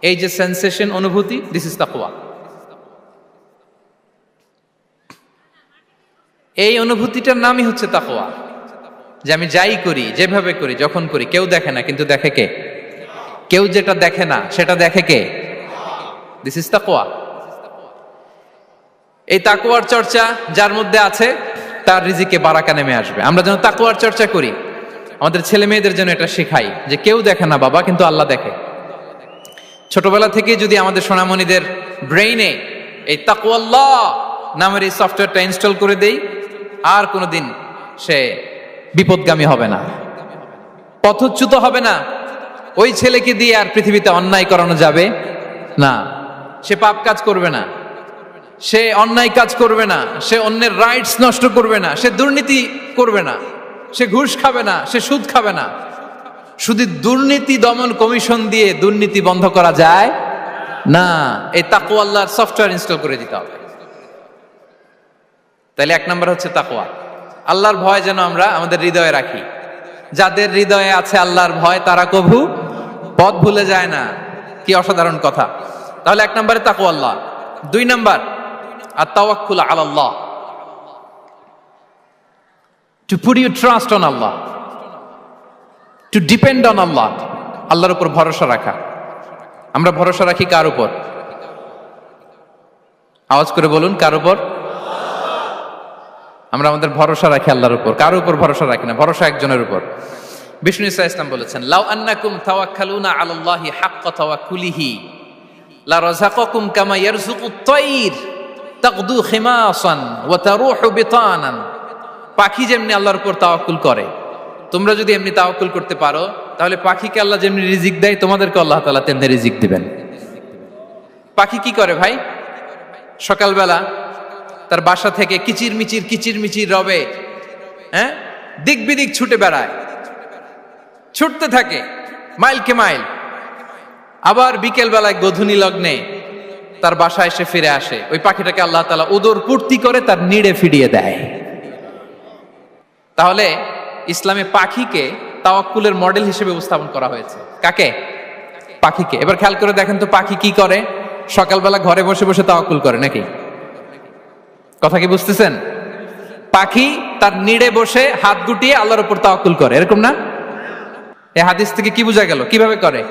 এই যে সেন্সেশন, অনুভূতি, দিস ইজ তাকওয়া। এই অনুভূতিটার নামই হচ্ছে তাকওয়া। যে আমি যাই করি, যেভাবে করি, যখন করি, কেউ দেখে না, কিন্তু দেখে কে? কেউ যেটা দেখে না সেটা দেখে কে? দিস ইজ তাকওয়া। এই তাকওয়ার চর্চা যার মধ্যে আছে, তার রিজিকে বারাকা নেমে আসবে। আমরা যেন তাকওয়ার চর্চা করি, আমাদের ছেলে মেয়েদের জন্য এটা শেখাই যে কেউ দেখে না বাবা, কিন্তু আল্লাহ দেখে। ছোটবেলা থেকে যদি আমাদের সোনামণিদের ব্রেইনে এই তাকওয়াল্লাহ নামের এই সফটওয়্যারটা ইনস্টল করে দেই, আর কোনোদিন সে বিপদগামী হবে না, পথচ্যুত হবে না। ওই ছেলেকে দিয়ে আর পৃথিবীতে অন্যায় করানো যাবে না, সে পাপ কাজ করবে না, সে অন্যায় কাজ করবে না, সে অন্যের রাইটস নষ্ট করবে না, সে দুর্নীতি করবে না, সে ঘুষ খাবে না, সে সুদ খাবে না। শুধু দুর্নীতি দমন কমিশন দিয়ে দুর্নীতি বন্ধ করা যায় না, এই তাকওয়া আল্লাহর সফটওয়্যার ইনস্টল করে দিতে হবে। তাহলে এক নম্বর হচ্ছে তাকওয়া। আল্লাহর ভয় যেন আমরা আমাদের হৃদয়ে রাখি। যাদের হৃদয়ে আছে আল্লাহর ভয়, তারা কভু পথ ভুলে যায় না। কি অসাধারণ কথা! তাহলে এক নম্বরে তাকওয়া আল্লাহ। দুই নম্বর আত-তাওয়াক্কুল আলাল্লাহ, to put your trust on Allah, to depend on Allah. আল্লাহর উপর ভরসা রাখা। আমরা ভরসা রাখি কার উপর? আওয়াজ করে বলুন, কার উপর? আমরা আমাদের ভরসা রাখি আল্লাহর উপর, কার উপর ভরসা রাখি না। ভরসা একজনের উপর। বিষ্ণু ইসা ইসলাম বলেছেন, লাউ আন্নাকুম তাওয়াক্কালুনা আলাল্লাহি হাক্কা তাওয়াক্কুলিহি লা রাযাকাকুম কামা ইয়ারযুকুত তায়র তাগদু খিমাসান ওয়া তারুহু বিতানান। পাখি যেমনি আল্লাহর উপর তাওয়াক্কুল করে, তোমরা যদি এমনি তাওয়াক্কুল করতে পারো, তাহলে পাখিকে আল্লাহ যেমনি রিজিক দেয়, তোমাদেরকে আল্লাহ তাআলা তেমনি রিজিক দিবেন। পাখি কি করে ভাই? সকালবেলা তার বাসা থেকে কিচির মিচির রবে, হ্যাঁ, দিক বিদিক ছুটে বেড়ায়, ছুটতে থাকে মাইলকে মাইল। আবার বিকেল বেলায় গধূলি লগ্নে তার বাসায় এসে ফিরে আসে। ওই পাখিটাকে আল্লাহ তাআলা উদর পূর্তি করে তার নিড়ে ফিরিয়ে দেয়। তাহলে ইসলামে পাখিকে তাওয়াক্কুলের মডেল হিসেবে উপস্থাপন করা হয়েছে। কাকে? পাখিকে। এবার খেয়াল করে দেখেন তো, পাখি কি করে? সকালবেলা ঘরে বসে বসে তাওয়াক্কুল করে নাকি? কথা কি বুঝতেছেন? পাখি তার নিড়ে বসে হাত গুটিয়ে আল্লাহর উপর তাওয়াক্কুল করে, এরকম না? এই হাদিস থেকে কি বোঝা গেল? কিভাবে করে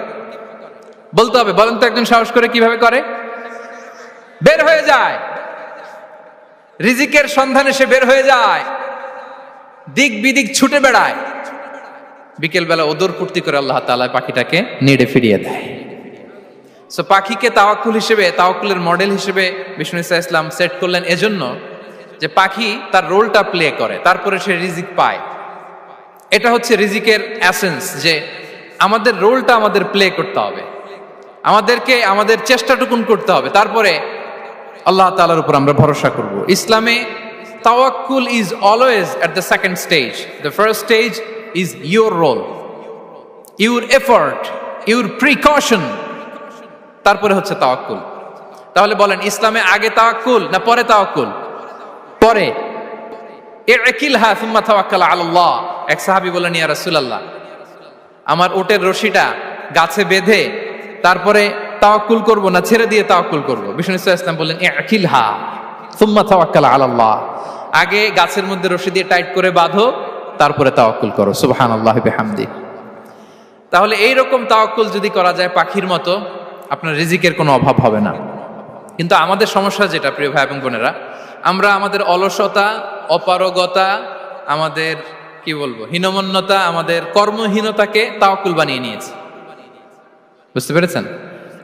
বলতে হবে, বলেন তো একজন সাহস করে কিভাবে করে? বের হয়ে যায়, রিজিকের সন্ধানে সে বের হয়ে যায়, দিক বিদিক ছুটে বেড়ায়, বিকেল বেলা ওদর পূর্তি করে আল্লাহ তাআলা পাখিটাকে নিড়ে ফিরিয়ে দেয়। সো পাখিকে তাওয়াক্কুল হিসেবে, তাওয়াক্কুলের মডেল হিসেবে বিষ্ণু ইসা ইসলাম সেট করলেন এজন্য যে পাখি তার রোলটা প্লে করে, তারপরে সে রিজিক পায়। এটা হচ্ছে রিজিকের এসেন্স, যে আমাদের রোলটা আমাদের প্লে করতে হবে, আমাদেরকে আমাদের চেষ্টাটুকুন করতে হবে, তারপরে আল্লাহ তাআলার উপর আমরা ভরসা করব। ইসলামে তাওয়াক্কুল is always at the second stage. The first stage is your role, your effort, your precaution, তারপরে হচ্ছে তাওয়াক্কুল। তাহলে বলেন, ইসলামে আগে তাওয়াক্কুল না পরে তাওয়াক্কুল? পরে। ইকিলহা সুম্মা তাওয়াক্কাল আলাল্লাহ। এক সাহাবী বলেন, ইয়া রাসূলুল্লাহ, আমার ওটের রশিটা গাছে বেঁধে তারপরে তাওয়াক্কুল করব না ছেড়ে দিয়ে তাওয়াক্কুল করব? বিষ্ণু ইসলাম বললেন, ইকিলহা সুম্মা তাওয়াক্কাল আলাল্লাহ। আগে গাছের মধ্যে রশি দিয়ে টাইট করে বাঁধো, তারপরে তাওয়াক্কুল করো। সুবহানাল্লাহি বিহামদি। তাহলে এইরকম তাওয়াক্কুল যদি করা যায় পাখির মতো, আপনার রিজিকের কোনো অভাব হবে না। কিন্তু আমাদের সমস্যা যেটা, প্রিয় ভাই এবং বোনেরা, আমরা আমাদের অলসতা, অপারগতা, আমাদের কি বলবো, হীনমন্যতা, আমাদের কর্মহীনতাকে তাওয়াক্কুল বানিয়ে নিয়েছি। বুঝতে পেরেছেন?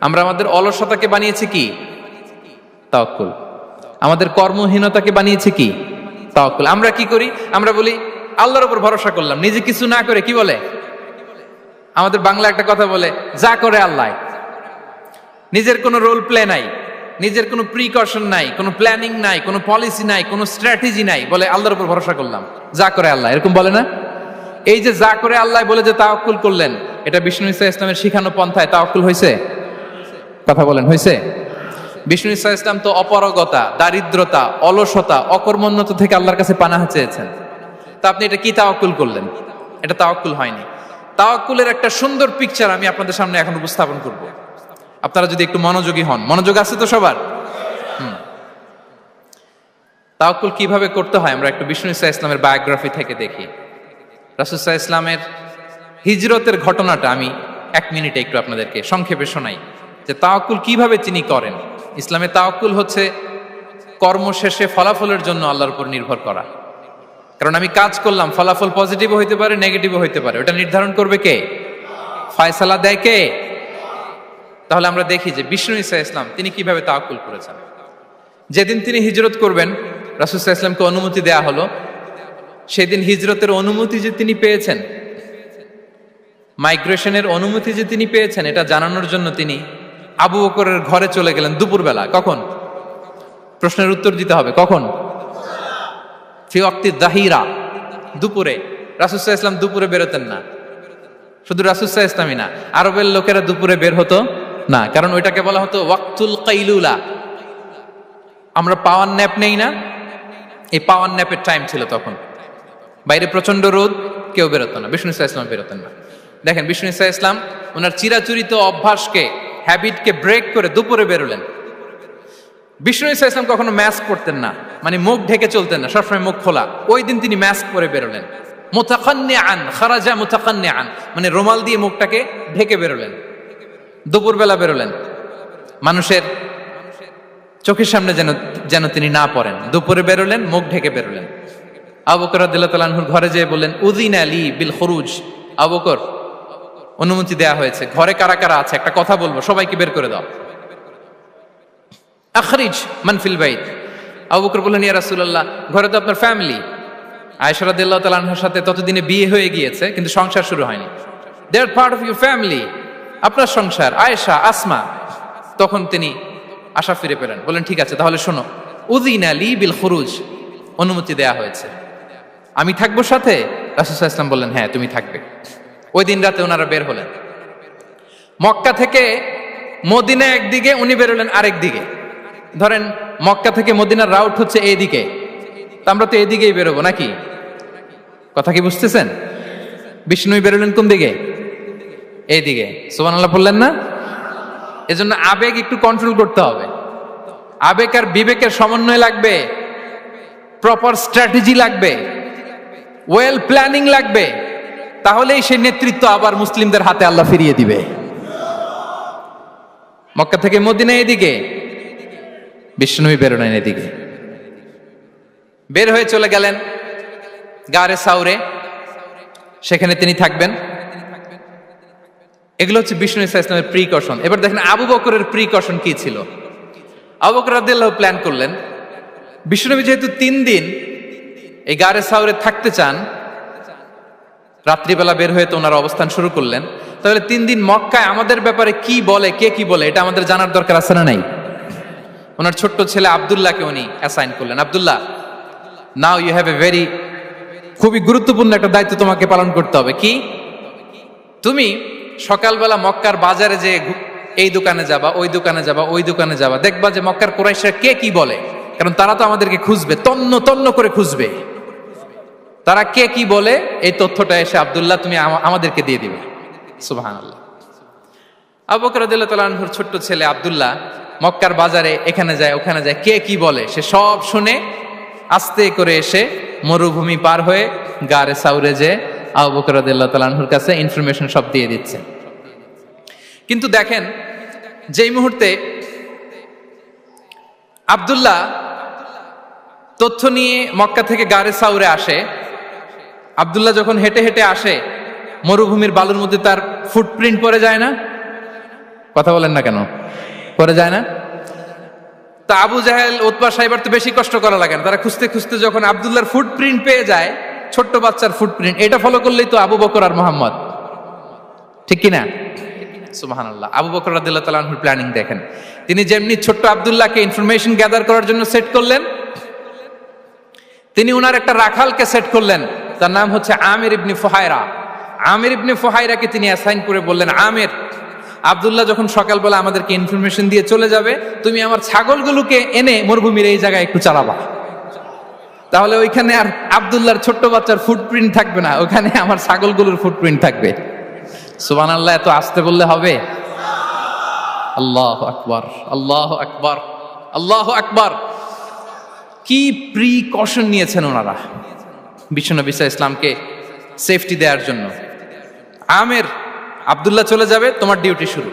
আমরা আমাদের অলসতাকে বানিয়েছি কি? তাওয়াক্কুল। আমাদের কর্মহীনতাকে বানিয়েছি কি? তাওয়াক্কুল। আমরা কি করি? আমরা বলি আল্লাহর উপর ভরসা করলাম, নিজে কিছু না করে। কি বলে আমাদের বাংলা একটা কথা বলে, যা করে আল্লাহ। নিজের কোনো রোল প্লে নাই, নিজের কোনো প্রিকশন নাই, কোনো প্ল্যানিং নাই, কোনো পলিসি নাই, কোনো স্ট্র্যাটেজি নাই, বলে আল্লাহর উপর ভরসা করলাম, যা করে আল্লাহ। এরকম বলে না? এই যে যা করে আল্লাহ বলে যে তাওয়াক্কুল করলেন, এটা বিষ্ণু ইসা ইসলামের শিখানো পন্থায় তাওয়াক্কুল হয়েছে? কথা বলেন, হয়েছে? বিষ্ণু ইসা ইসলাম তো অপারগতা, দারিদ্রতা, অলসতা, অকর্মণ্যতা থেকে আল্লাহর কাছে পানাহ চেয়েছেন। তা আপনি এটা কি তাওয়াক্কুল করলেন? এটা তাওয়াক্কুল হয়নি। তাওয়াক্কুলের একটা সুন্দর পিকচার আমি আপনাদের সামনে এখন উপস্থাপন করব, আপনারা যদি একটু মনোযোগী হন। মনোযোগ আছে তো সবার? তাওয়াক্কুল কিভাবে করতে হয় আমরা একটু বিষ্ণু ইসা ইসলামের বায়োগ্রাফি থেকে দেখি। রাসূল সাল্লাল্লাহু আলাইহি ওয়াসাল্লামের হিজরতের ঘটনাটা আমি 1 মিনিটে একটু আপনাদেরকে সংক্ষেপে শোনাই, যে তাওয়াক্কুল কিভাবে তিনি করেন। ইসলামে তাওয়াক্কুল হচ্ছে কর্ম শেষে ফলাফলের জন্য আল্লাহর উপর নির্ভর করা। কারণ আমি কাজ করলাম, ফলাফল পজিটিভও হইতে পারে, নেগেটিভও হইতে পারে, ওটা নির্ধারণ করবে কে? ফয়সালা দেয় কে? তাহলে আমরা দেখি যে বিষ্ণু ইসা ইসলাম তিনি কিভাবে তাওয়াক্কুল করেছেন। যেদিন তিনি হিজরত করবেন, রাসূল সাল্লাল্লাহু আলাইহি ওয়াসাল্লামকে অনুমতি দেয়া হলো, সেদিন হিজরতের অনুমতি যে তিনি পেয়েছেন, মাইগ্রেশনের অনুমতি যে তিনি পেয়েছেন, এটা জানানোর জন্য তিনি আবু বকরের ঘরে চলে গেলেন দুপুরবেলা। কখন? প্রশ্নের উত্তর দিতে হবে, কখন? ফি ওয়াক্তি যাহিরা, দুপুরে। রাসূল সাল্লাল্লাহু আলাইহি ওয়াসাল্লাম দুপুরে বেরোতেন না। শুধু রাসূল সাল্লাল্লাহু আলাইহি ওয়াসাল্লামই না, আরবের লোকেরা দুপুরে বের হতো না, কারণ ওইটাকে বলা হতো ওয়াক্তুল কাইলুলা। আমরা পাওয়ার ন্যাপ নেই না, এই পাওয়ার ন্যাপের টাইম ছিল তখন। বাইরে প্রচন্ড রোদ, কেউ বেরোতো না, বিষ্ণু ইসা ইসলাম বেরোতেন না। দেখেন বিষ্ণু ইসা ইসলাম ওনার চিরাচরিত অভ্যাসকে, হ্যাবিটকে ব্রেক করে দুপুরে বেরোলেন। বিষ্ণু ইসা ইসলাম কখনো মাস্ক পরতেন না, মানে মুখ ঢেকে চলতেন না, সবসময় মুখ খোলা। ওই দিন তিনি মাস্ক পরে বেরোলেন। মুতাকান্নিআন, খারাজা মুতাকান্নিআন, মানে রুমাল দিয়ে মুখটাকে ঢেকে বেরোলেন, দুপুরবেলা বেরোলেন। মানুষের চোখের সামনে যেন তিনি না পড়েন, দুপুরে বেরোলেন, মুখ ঢেকে বেরোলেন। আবু বকর রাদিয়াল্লাহু তাআলা আনহুর ঘরে যেয়ে বললেন, উযিনা লি বিল খুরুজ, আবু বকর অনুমতি দেয়া হয়েছে, ঘরে কারা কারা আছে একটা কথা বলবো, সবাইকে বের করে দাও। আখরিজ মান ফিল বাইত। আবু বকর বললেন, ইয়া রাসূলুল্লাহ, ঘরে তো আপনার ফ্যামিলি। আয়েশা রাদিয়াল্লাহু তাআলা আনহার সাথে ততদিনে বিয়ে হয়ে গিয়েছে, কিন্তু সংসার শুরু হয়নি। দে আর পার্ট অফ ইউর ফ্যামিলি, আপনার সংসার, আয়েশা, আসমা। তখন তিনি আশা ফিরে পেলেন, বলেন ঠিক আছে তাহলে শোনো, উযিনা লি বিল খুরুজ, অনুমতি দেয়া হয়েছে, আমি থাকবো সাথে? রাসূল সাল্লাল্লাহু আলাইহি ওয়াসাল্লাম বললেন, হ্যাঁ তুমি থাকবে। ওই দিন রাতে ওনারা বের হলেন। মক্কা থেকে মদিনা একদিকে, উনি বেরোলেন আরেক দিকে। ধরেন মক্কা থেকে মদিনার রাউট হচ্ছে এইদিকে, তো আমরা তো এদিকেই বেরোবো নাকি? কথা কি বুঝতেছেন? বিষ্ণু বেরোলেন কোন দিকে? এইদিকে। সুবহানাল্লাহ বললেন না? এজন্য আবেগ একটু কন্ট্রোল করতে হবে। আবেগ আর বিবেকের সমন্বয় লাগবে, প্রপার স্ট্র্যাটেজি লাগবে, ওয়েল প্ল্যানিং লাগবে, তাহলেই সেই নেতৃত্ব আবার মুসলিমদের হাতে আল্লাহ ফিরিয়ে দিবে। মক্কা থেকে মদিনা এদিকে, বিষ্ণুই বেরোলেন এদিকে। বের হয়ে চলে গেলেন গারে সাউরে, সেখানে তিনি থাকবেন। এগুলো হচ্ছে বিষ্ণু ইসলামের প্রিকশন। এবার দেখেন আবু বকরের প্রিকশন কি ছিল। আবু বকর রাদিয়াল্লাহু প্ল্যান করলেন, বিষ্ণুনবী যেহেতু 3 দিন এই গারে সাউরে থাকতে চান, রাত্রিবেলা বের হয়ে তো ওনারা অবস্থান শুরু করলেন, তাহলে 3 দিন মক্কায় আমাদের ব্যাপারে কি বলে, কে কি বলে, এটা আমাদের জানার দরকার আছে না নাই? ওনার ছোট্ট ছেলে আব্দুল্লাহকে উনি অ্যাসাইন করলেন। Abdullah, now you have a very, খুবই গুরুত্বপূর্ণ একটা দায়িত্ব তোমাকে পালন করতে হবে। কি? তুমি সকালবেলা মক্কার বাজারে যে এই দোকানে যাবা, ওই দোকানে যাবা, ওই দোকানে যাবা, দেখবা যে মক্কার কুরাইশরা কে কি বলে, কারণ তারা তো আমাদেরকে খুঁজবে, তন্ন তন্ন করে খুঁজবে। তারা কে কি বলে এই তথ্যটা এসে আব্দুল্লাহ তুমি আমাদেরকে দিয়ে দিবে। সুবহানাল্লাহ। আবু বকর রাদিয়াল্লাহু তাআলা আনহুর ছোট্ট ছেলে আব্দুল্লাহ মক্কার বাজারে এখানে যায় ওখানে যায়, কে কি বলে সে সব শুনে আস্তে করে এসে মরুভূমি পার হয়ে গারে সাউরে যে আবু বকর রাদিয়াল্লাহু তাআলা আনহুর কাছে ইনফরমেশন সব দিয়ে দিচ্ছে। কিন্তু দেখেন, যেই মুহূর্তে আব্দুল্লাহ তথ্য নিয়ে মক্কা থেকে গারে সাউরে আসে, আব্দুল্লাহ যখন হেঁটে হেঁটে আসে, মরুভূমির বালুর মধ্যে তার ফুটপ্রিন্ট পড়ে যায় না? কথা বলেন না কেন? পড়ে যায় না? তা আবু জাহেল, উতবা সাইবার তো বেশি কষ্ট করা লাগে না, তারা খুঁজতে খুঁজতে যখন আব্দুল্লাহর ফুটপ্রিন্ট পেয়ে যায়, ছোট্ট বাচ্চার ফুটপ্রিন্ট, এটা ফলো করলেই তো আবু বকর আর মুহাম্মদ, ঠিক কিনা? সুবহানাল্লাহ। আবু বকর রাদিয়াল্লাহু তাআলা আনহুর প্ল্যানিং দেখেন। তিনি যেমনি ছোট্ট আব্দুল্লাহকে ইনফরমেশন গ্যাদার করার জন্য সেট করলেন, তিনি উনার একটা রাখালকে সেট করলেন, তার নাম হচ্ছে আমির ইবনে ফুহায়রা। আমির ইবনে ফুহায়রাকে তিনি অ্যাসাইন করে বললেন, আমির, আব্দুল্লাহ যখন সকালবেলা আমাদেরকে ইনফরমেশন দিয়ে চলে যাবে, তুমি আমার ছাগলগুলোকে এনে মরুভূমির এই জায়গায় একটু চালাবা, তাহলে ওইখানে আর আব্দুল্লাহর ছোট্ট বাচ্চার ফুটপ্রিন্ট থাকবে না, ওখানে আমার ছাগলগুলোর ফুটপ্রিন্ট থাকবে। সুবহানাল্লাহ। এত আসতে বললে হবে? আল্লাহু আকবার, আল্লাহু আকবার, আল্লাহু আকবার। কি প্রিকশন নিয়েছেন ওনারা বিশ্বনবী সাল্লাল্লাহু আলাইহি ইসলামকে সেফটি দেওয়ার জন্য। আমির, আব্দুল্লাহ চলে যাবে, তোমার ডিউটি শুরু।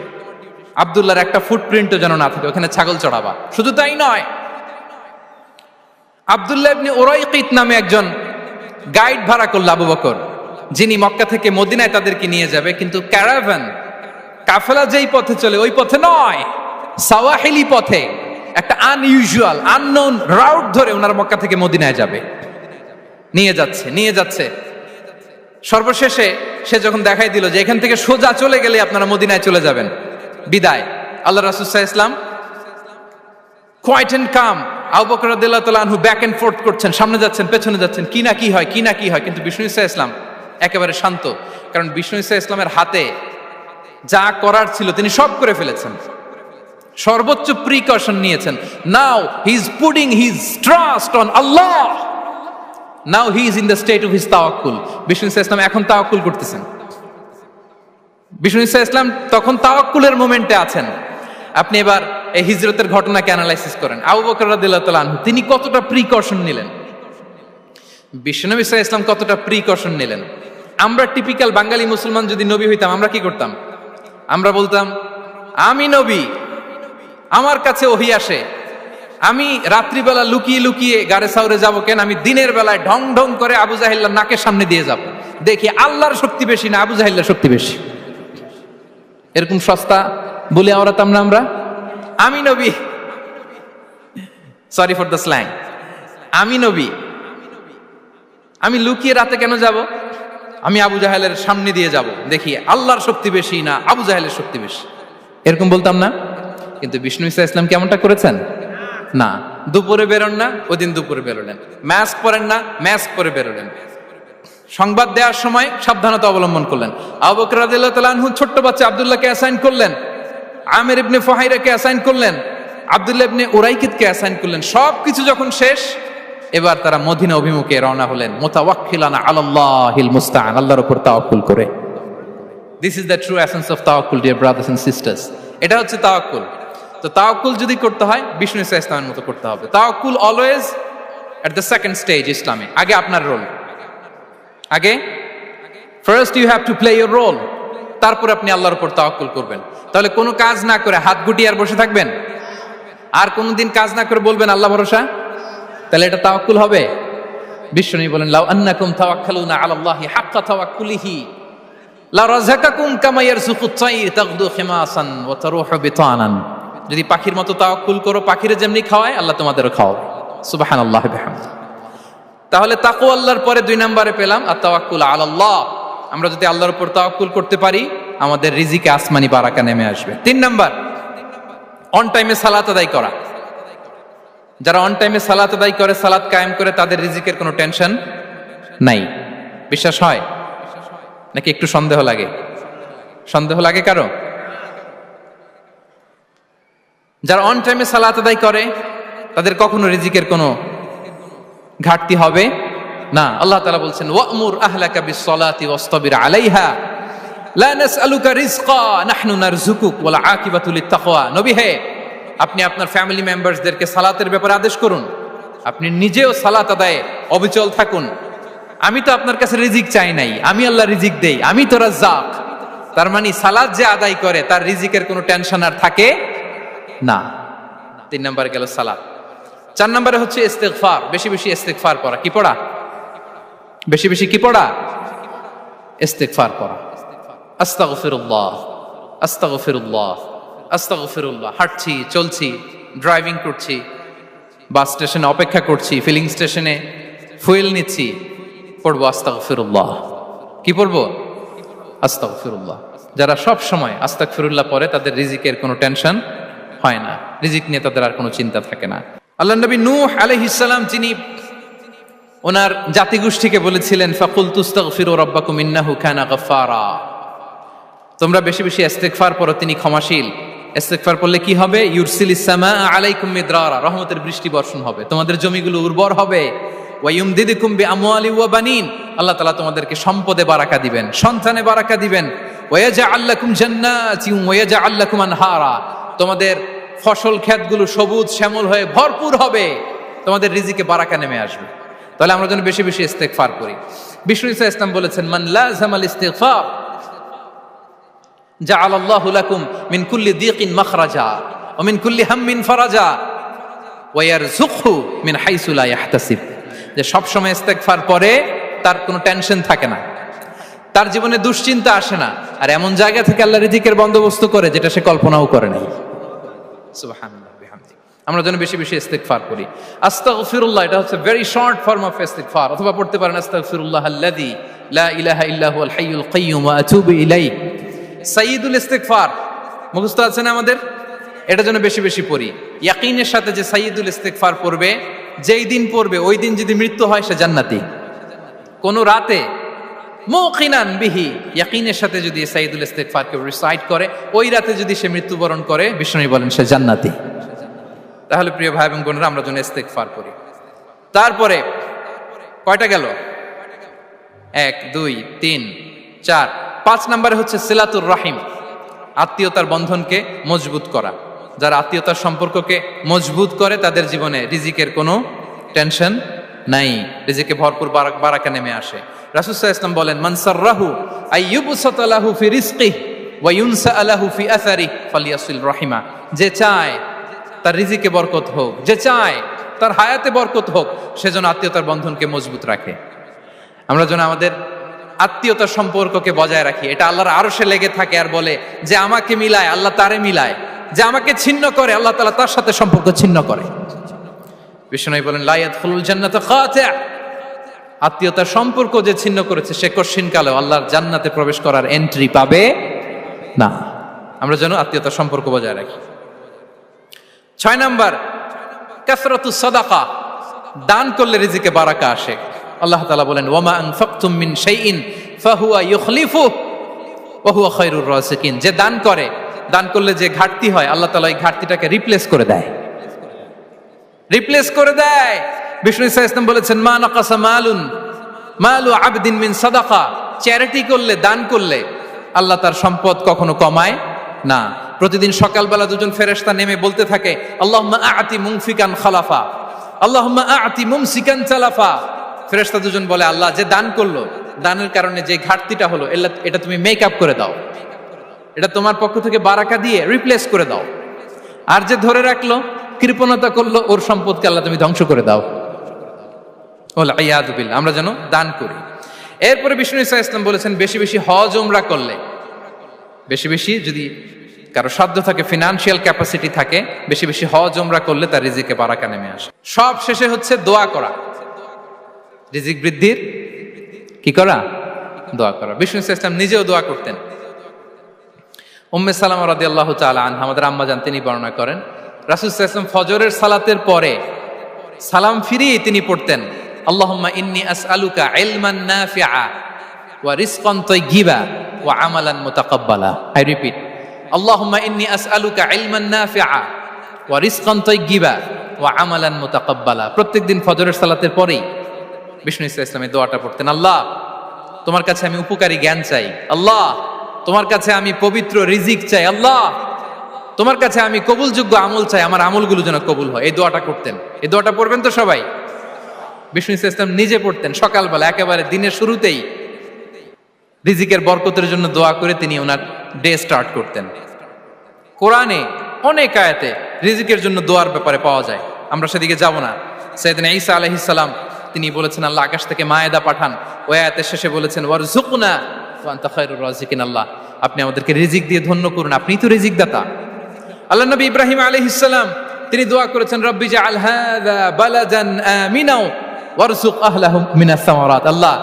আব্দুল্লাহর একটা ফুটপ্রিন্টও যেন না থাকে, ওখানে ছাগল চড়াবা। শুধু তাই নয়, আব্দুল্লাহ ইবনে উরাইকিত নামে একজন গাইড ভাড়া করল আবু বকর, যিনি মক্কা থেকে মদিনায় তাদেরকে নিয়ে যাবে। কিন্তু ক্যারাভান, কাফেলা যেই পথে চলে ওই পথে নয়, সাওয়াহিলি পথে, একটা আনইউজুয়াল আননোন রাউট ধরে ওনারা মক্কা থেকে মদিনায় যাবে। নিয়ে যাচ্ছে। সর্বশেষে সে যখন দেখাই দিল যে এখান থেকে সোজা চলে গেলে আপনারা মদিনায় চলে যাবেন, বিদায়। আল্লাহ রাসূল সাল্লাল্লাহু আলাইহি ওয়াসাল্লাম কোয়াইট এন্ড কাম, আবু বকর রাদিয়াল্লাহু তাআলা আনহু ব্যাক এন্ড ফোর্থ করছেন, সামনে যাচ্ছেন, পেছনে যাচ্ছেন, কি না কি হয়। কিন্তু বিষ্ণু সাল্লাল্লাহু আলাইহি ওয়াসাল্লাম একেবারে শান্ত, কারণ বিষ্ণু সাল্লাল্লাহু আলাইহি ওয়াসাল্লামের হাতে যা করার ছিল তিনি সব করে ফেলেছেন, সর্বোচ্চ প্রিকশন নিয়েছেন। Now he is putting his trust on Allah, now he is in the state of his তাওয়াক্কুল। বিষ্ণু সাল্লাল্লাহু আলাইহি ওয়াসাল্লাম এখন তাওয়াক্কুল করতেছেন। বিষ্ণু সাল্লাল্লাহু আলাইহি ওয়াসাল্লাম তখন তাওয়াক্কুলের মোমেন্টে আছেন। আপনি এবার এই হিজরতের ঘটনাকে অ্যানালাইসিস করেন। আবু বকর রাদিয়াল্লাহু তাআলা আনহু তিনি কতটা প্রিকশন নিলেন, বিশ্বনবী সাল্লাল্লাহু আলাইহি ওয়াসাল্লাম কতটা প্রিকশন নিলেন। আমরা টিপিক্যাল বাঙালি মুসলমান যদি নবী হইতাম, আমরা কি করতাম? আমরা বলতাম, আমি নবী, আমার কাছে ওহী আসে, আমি রাত্রিবেলা লুকিয়ে লুকিয়ে গাড়ে সাউরে যাবো কেন? আমি দিনের বেলায় ঢং ঢং করে আবু জাহিল্লার নাকের সামনে দিয়ে যাব, দেখি আল্লাহর শক্তি বেশি না আবু জাহিল্লার শক্তি বেশি। এরকম সস্তা বলে আওড়াতাম না আমরা? আমি নবী, সরি ফর দ্য স্ল্যাং, আমি নবী, আমি লুকিয়ে রাতে কেন যাব? আমি আবু জাহেলের সামনে দিয়ে যাব, দেখি আল্লাহর শক্তি বেশি না আবু জাহেলের শক্তি বেশি। এরকম বলতাম না? কিন্তু বিষ্ণু ঈসা ইসলাম কেমনটা করেছেন? না, দুপুরে বেরোন না, ওই দিন দুপুরে বেরোলেন। মাস্ক পরেন না, মাস্ক পরে বেরোলেন। সংবাদ দেওয়ার সময় সাবধানতা অবলম্বন করলেন। আবু বকর রাদিয়াল্লাহু তাআলা আনহু ছোট্ট বাচ্চা আব্দুল্লাহকে অ্যাসাইন করলেন, আমির ইবনে ফুহাইরাকে অ্যাসাইন করলেন, আব্দুল্লাহ ইবনে উরাইকিতকে অ্যাসাইন করলেন। সবকিছু যখন শেষ, এবার তারা মদিনা অভিমুখে রওনা হলেন, মুতাওয়াক্কিলানা আলাল্লাহিল মুস্তাআন, আল্লাহর উপর তাওয়াক্কুল করে। This is the true essence of তাওয়াক্কুল, ডিয়ার ব্রাদার্স এন্ড সিস্টার্স। এটা হচ্ছে তাওয়াক্কুল। তো তাওয়াক্কুল যদি করতে হয় বিষ্ণু ঈসা ইসলামের মতো করতে হবে। তাওয়াক্কুল always at the second stage ইসলামে। আগে আপনার রোল, আগে first you have to play your role, তারপর আপনি আল্লাহর উপর তাওয়াক্কুল করবেন। তাহলে কোনো কাজ না করে হাত গুটিয়ে আর বসে থাকবেন, আর কোনোদিন কাজ না করে বলবেন আল্লাহ ভরসা, তাহলে এটা তাওয়াক্কুল হবে? বিশ্বনবী বলেন, লাউ আন্নাকুম তাওয়াক্কালুনা আলাল্লাহি হাক্কা তাওয়াক্কুলিহি লা রাযাকাকুম কামা ইয়ারযুকুত তায়র তাগদু খিমাসান ওয়া তারুহু বিতানান। যদি পাখির মতো তাওয়াক্কুল করো, পাখিরে যেমনি খাওয়ায় আল্লাহ তোমাদেরও খাওয়াবে। সুবহানাল্লাহি বিহামদিহি। তাহলে তাকওয়া আল্লাহর পরে 2 নম্বরে পেলাম আত-তাওয়াক্কুল আলাল্লাহ। আমরা যদি আল্লাহর উপর তাওয়াক্কুল করতে পারি, আমাদের রিজিকে আসমানি বারাকা নেমে আসবে। 3 নাম্বার, অন টাইমে সালাত আদায় করা। যারা অন টাইমে সালাত আদায় করে, সালাত কায়েম করে, তাদের রিজিকের কোনো টেনশন নাই। বিশ্বাস হয় নাকি একটু সন্দেহ লাগে? সন্দেহ লাগে কারো? যারা অন টাইমে সালাত আদায় করে তাদের কখনো রিজিকের কোনো ঘাটতি হবে না। আল্লাহ তাআলা বলছেন, ওয়া'মুর আহলাকা বিস-সালাতি ওয়াসতাবির আলাইহা লা নাসআলুকা রিজকা নাহনু নারযুকুক ওয়াল আকিবাতু লিত-তাকওয়া। নবী হে, আপনি আপনার ফ্যামিলি মেম্বারসদেরকে সালাতের ব্যাপারে আদেশ করুন, আপনি নিজেও সালাত আদায়ে অবিচল থাকুন। আমি তো আপনার কাছে রিজিক চাই নাই, আমি আল্লাহ রিজিক দেই, আমি তো রাজ্জাক। তার মানে সালাত যে আদায় করে তার রিজিকের কোনো টেনশন আর থাকে না। 3 নম্বরে গেল সালাত। 4 নম্বরে হচ্ছে ইস্তিগফার, বেশি বেশি ইস্তিগফার করা। কি পড়া? বেশি বেশি কি পড়া? ইস্তিগফার করা। আস্তাগফিরুল্লাহ, আস্তাগফিরুল্লাহ, আস্তাগফিরুল্লাহ। হাঁটছি, চলছি, ড্রাইভিং করছি, বাস স্টেশনে অপেক্ষা করছি, ফিলিং স্টেশনে ফুয়েল নিচ্ছি, পড়বো আস্তাগফিরুল্লাহ। কি পড়বো? আস্তাগফিরুল্লাহ। যারা সব সময় আস্তাগফিরুল্লাহ পড়ে তাদের রিজিকের কোনো টেনশন হয় না, রিজিক নিয়ে তাদের আর কোনো চিন্তা থাকে না। আল্লাহ নবী নূহ আলাইহিস সালাম, যিনি ওনার জাতিগোষ্ঠীকে বলেছিলেন, ফাকুলতু আস্তাগফিরু রাব্বাকুম ইন্নাহু কানা গাফফারা, তোমরা বেশি বেশি ইস্তিগফার পড়ো, তিনি ক্ষমাশীল। ইস্তিগফার পড়লে কি হবে? ইউরসিলিস সামাআ আলাইকুম মিদরারা, রহমতের বৃষ্টি বর্ষণ হবে, তোমাদের জমিগুলো উর্বর হবে। ওয়া ইউমদিদুকুম বিআমওয়ালি ওয়া বানিন, আল্লাহ তাআলা তোমাদেরকে সম্পদে বারাকা দিবেন, সন্তানে বারাকা দিবেন। ওয়া ইয়াজআল লাকুম জান্নাতিন ওয়া ইয়াজআল লাকুম আনহারা, তোমাদের ফসল ক্ষেতগুলো সবুজ শ্যামল হয়ে ভরপুর হবে, তোমাদের রিজিকে বারাকা নেমে আসবে। তাহলে আমরা যেন বেশি বেশি ইস্তিগফার করি। বিষ্ণু ঈসা ইসলাম বলেছেন, মান লাযামাল ইস্তিগফার জাআলাল্লাহু লাকুম মিন কুল্লি দীকিন মাখরাজা ওয়া মিন কুল্লি হাম্মিন ফারাজা ওয়া ইয়ারযুকহু মিন হাইসু লা ইয়াহতাসিব। যে সব সময় ইস্তিগফার পরে তার কোনো টেনশন থাকে না, তার জীবনে দুশ্চিন্তা আসে না, আর এমন জায়গা থেকে আল্লাহ রিজিকের বন্দোবস্ত করে যেটা সে কল্পনাও করে নাই। সুবহানাল্লাহ বিহামদিহি। আমরা যেন বেশি বেশি ইস্তিগফার করি। আস্তাগফিরুল্লাহ, এটা হচ্ছে ভেরি শর্ট ফর্ম অফ ইস্তিগফার। অথবা পড়তে পারেন আস্তাগফিরুল্লাহ আল্লাযী লা ইলাহা ইল্লা হুয়াল হাইয়ুল কাইয়্যুম ওয়া আতুবু ইলাইহি। সাইয়্যিদুল ইস্তিগফার মুখস্থ আছে না আমাদের? এটা যেন বেশি বেশি পড়ি। ইয়াকিনের সাথে যে সাইয়্যিদুল ইস্তিগফার পড়বে, যেই দিন পড়বে ওই দিন যদি মৃত্যু হয় সে জান্নাতি। কোন রাতে মুকিনান বিহি, ইয়াকিনের সাথে যদি সাইয়্যিদুল ইস্তিগফার কে রিসাইট করে, ওই রাতে যদি সে মৃত্যুবরণ করে, বিষ্ণু বলেন সে জান্নাতি। তাহলে প্রিয় ভাই এবং বোনেরা, আমরা যেন ইস্তিগফার করি। তারপরে কয়টা গেল? 1 2 3 4 5 নম্বরে হচ্ছে সিলাতুর রাহিম, আত্মীয়তার বন্ধনকে মজবুত করা। যারা আত্মীয়তার সম্পর্ককে মজবুত করে তাদের জীবনে রিজিকের কোনো টেনশন নাই, রিজিকে ভরপুর বারাকা নেমে আসে। রাসূল সাল্লাল্লাহু আলাইহি ওয়াসাল্লাম বলেন, মান সাররাহু আইয়ুবসাতা লাহু ফি রিজকিহি ওয়া ইউনসা লাহু ফি আসারিহি ফালইয়াসিল রাহিমা। যে চায় তার রিজিকে বরকত হোক, যে চায় তার হায়াতে বরকত হোক, সেজন্য আত্মীয়তার বন্ধনকে মজবুত রাখে। আমরা যেন আমাদের আত্মীয়তার সম্পর্ককে বজায় রাখি। এটা আল্লাহর আরশে লেগে থাকে আর বলে যে আমাকে মিলায় আল্লাহ তারে মিলায়, যে আমাকে ছিন্ন করে আল্লাহ তাআলা তার সাথে সম্পর্ক ছিন্ন করে। বিষ্ণু বলেন লা ইয়াদখুলুল জান্নাতা কাতি', আত্মীয়তার সম্পর্ক যে ছিন্ন করেছে সে কশিনকালেও আল্লাহর জান্নাতে প্রবেশ করার এন্ট্রি পাবে না। আমরা যেন আত্মীয়তার সম্পর্ক বজায় রাখি। 6 নাম্বার, কাসরাতুস সাদাকা, দান করলে রিজিকে বারাকা আসে। আল্লাহ তাআলা বলেন ওয়ামা আনফাকতুম মিন শাইইন ফাহুয়া ইউখলিফুহু ওয়া হুয়া খায়রুর রাযিকিন, যে দান করে, দান করলে যে ঘাটতি হয় আল্লাহ তাআলা এই ঘাটতিটাকে রিপ্লেস করে দেয়, রিপ্লেস করে দেয়। বিষ্ণু ইসা ইসলাম বলেছেন মা নাকাসা মালু আবদিন মিন সাদাকা, চ্যারিটি করলে, দান করলে আল্লাহ তার সম্পদ কখনো কমায় না। প্রতিদিন সকালবেলা দুজন ফেরেশতা নেমে বলতে থাকে আল্লাহুম্মা আ'তি মুনফিকান খালাফা, আল্লাহুম্মা আ'তি মুমসিকান তালাফা। ফেরেশতা দুজন বলে আল্লাহ, যে দান করলো, দানের কারণে যে ঘাটতিটা হলো এটা তুমি মেক আপ করে দাও, এটা তোমার পক্ষ থেকে বারাকা দিয়ে রিপ্লেস করে দাও। আর যে ধরে রাখলো, কৃপণতা করলো, ওর সম্পদকে আল্লাহ তুমি ধ্বংস করে দাও। আমরা যেন দান করি। এরপরে বিষ্ণু ইসা ইসলাম বলেছেন বেশি বেশি হজ উমরা করলে, বেশি বেশি যদি কারো সাধ্য থাকে, ফিনান্সিয়াল ক্যাপাসিটি থাকে, বেশি বেশি হজ উমরা করলে তার রিজিকে বারাকা নেমে আসে। সব শেষে হচ্ছে দোয়া করা, রিজিক বৃদ্ধির কি করা? দোয়া করা। বিষ্ণু ইসা ইসলাম নিজেও দোয়া করতেন। উম্মে সালামা রাদিয়াল্লাহু তাআলা আনহা, আমাদের আম্মা জান, তিনি বর্ণনা করেন রাসূল সাল্লাল্লাহু আলাইহি ওয়াসাল্লাম ফজরের সালাতের পরে সালাম ফিরিয়ে তিনি পড়তেন আল্লাহুম্মা ইন্নী আসআলুকা ইলমান নাফিআ ওয়া রিজকান তাইয়্যিবা ওয়া আমালান মুতাকাব্বালা। আই রিপিট, আল্লাহুম্মা ইন্নী আসআলুকা ইলমান নাফিআ ওয়া রিজকান তাইয়্যিবা ওয়া আমালান মুতাকাব্বালা। প্রত্যেকদিন ফজরের সালাতের পরেই বিষ্ণু ইসলাম এই দোয়াটা পড়তেন। আল্লাহ, তোমার কাছে আমি উপকারী জ্ঞান চাই। আল্লাহ, তোমার কাছে আমি পবিত্র রিজিক চাই। আল্লাহ, তোমার কাছে আমি কবুলযোগ্য আমল চাই, আমার আমলগুলো যেন কবুল হয়। এই দোয়াটা করতেন। এই দোয়াটা পড়বেন তো সবাই। বিষ্ণু ইসলাম নিজে পড়তেন সকালবেলা, একেবারে দিনের শুরুতেই রিজিকের বরকতের জন্য দোয়া করে তিনি ওনার ডে স্টার্ট করতেন। কোরআনে অনেক আয়াতে রিজিকের জন্য দোয়ার ব্যাপারে পাওয়া যায়, আমরা সেদিকে যাব না। সাইয়েদনা ঈসা আলাইহিস সালাম তিনি বলেছেন আল্লাহ আকাশ থেকে মায়েদা পাঠান, ওই আয়াতের শেষে বলেছেন ওয়ারযুকনা ওয়া আনতা খায়রুর রাযিকিন, আল্লাহ আপনি আমাদেরকে রিজিক দিয়ে ধন্য করুন, আপনিই তো রিজিক দাতা। আল্লাহ নবী ইব্রাহিম আলাইহিস সালাম তিনি দোয়া করেছেন রব্বি জাআল হাযা বালাদান আমিনা ওয়ারযুক আহলাহু মিনাস সামারাত, আল্লাহ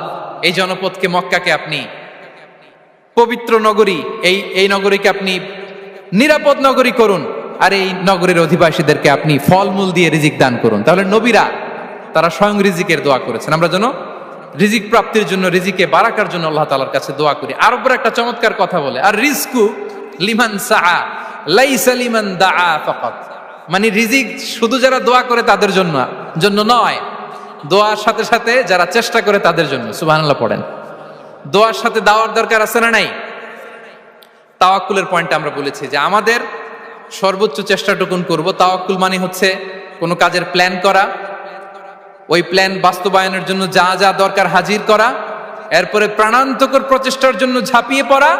এই জনপদকে, মক্কাকে আপনি পবিত্র নগরী, এই নগরীকে আপনি নিরাপদ নগরী করুন, আর এই নগরীর অধিবাসীদেরকে আপনি ফলমূল দিয়ে রিজিক দান করুন। তাহলে নবীরা তারা স্বয়ং রিজিকের দোয়া করেছেন। আমরা যেন রিজিক প্রাপ্তির জন্য, রিজিকে বারাকার জন্য আল্লাহ তাআলার কাছে দোয়া করি। আরবরা একটা চমৎকার কথা বলে, আর রিজকু লিমান সাআ লাইসা লিমান দাআ ফাকাত, মানে রিজিক শুধু যারা দোয়া করে তাদের জন্য নয়, দোয়ার সাথে সাথে যারা চেষ্টা করে তাদের জন্য। সুবহানাল্লাহ পড়েন। দোয়ার সাথে দাওয়ার দরকার আছে না নাই? তাওয়াক্কুলের পয়েন্টে আমরা বলেছি যে আমাদের সর্বোচ্চ চেষ্টাটুকুন করব। তাওয়াক্কুল মানে হচ্ছে কোনো কাজের প্ল্যান করা, ওই প্ল্যান বাস্তবায়নের জন্য যা যা দরকার হাজির করা, এরপরে প্রাণান্তকর প্রচেষ্টার জন্য ঝাঁপিয়ে পড়া,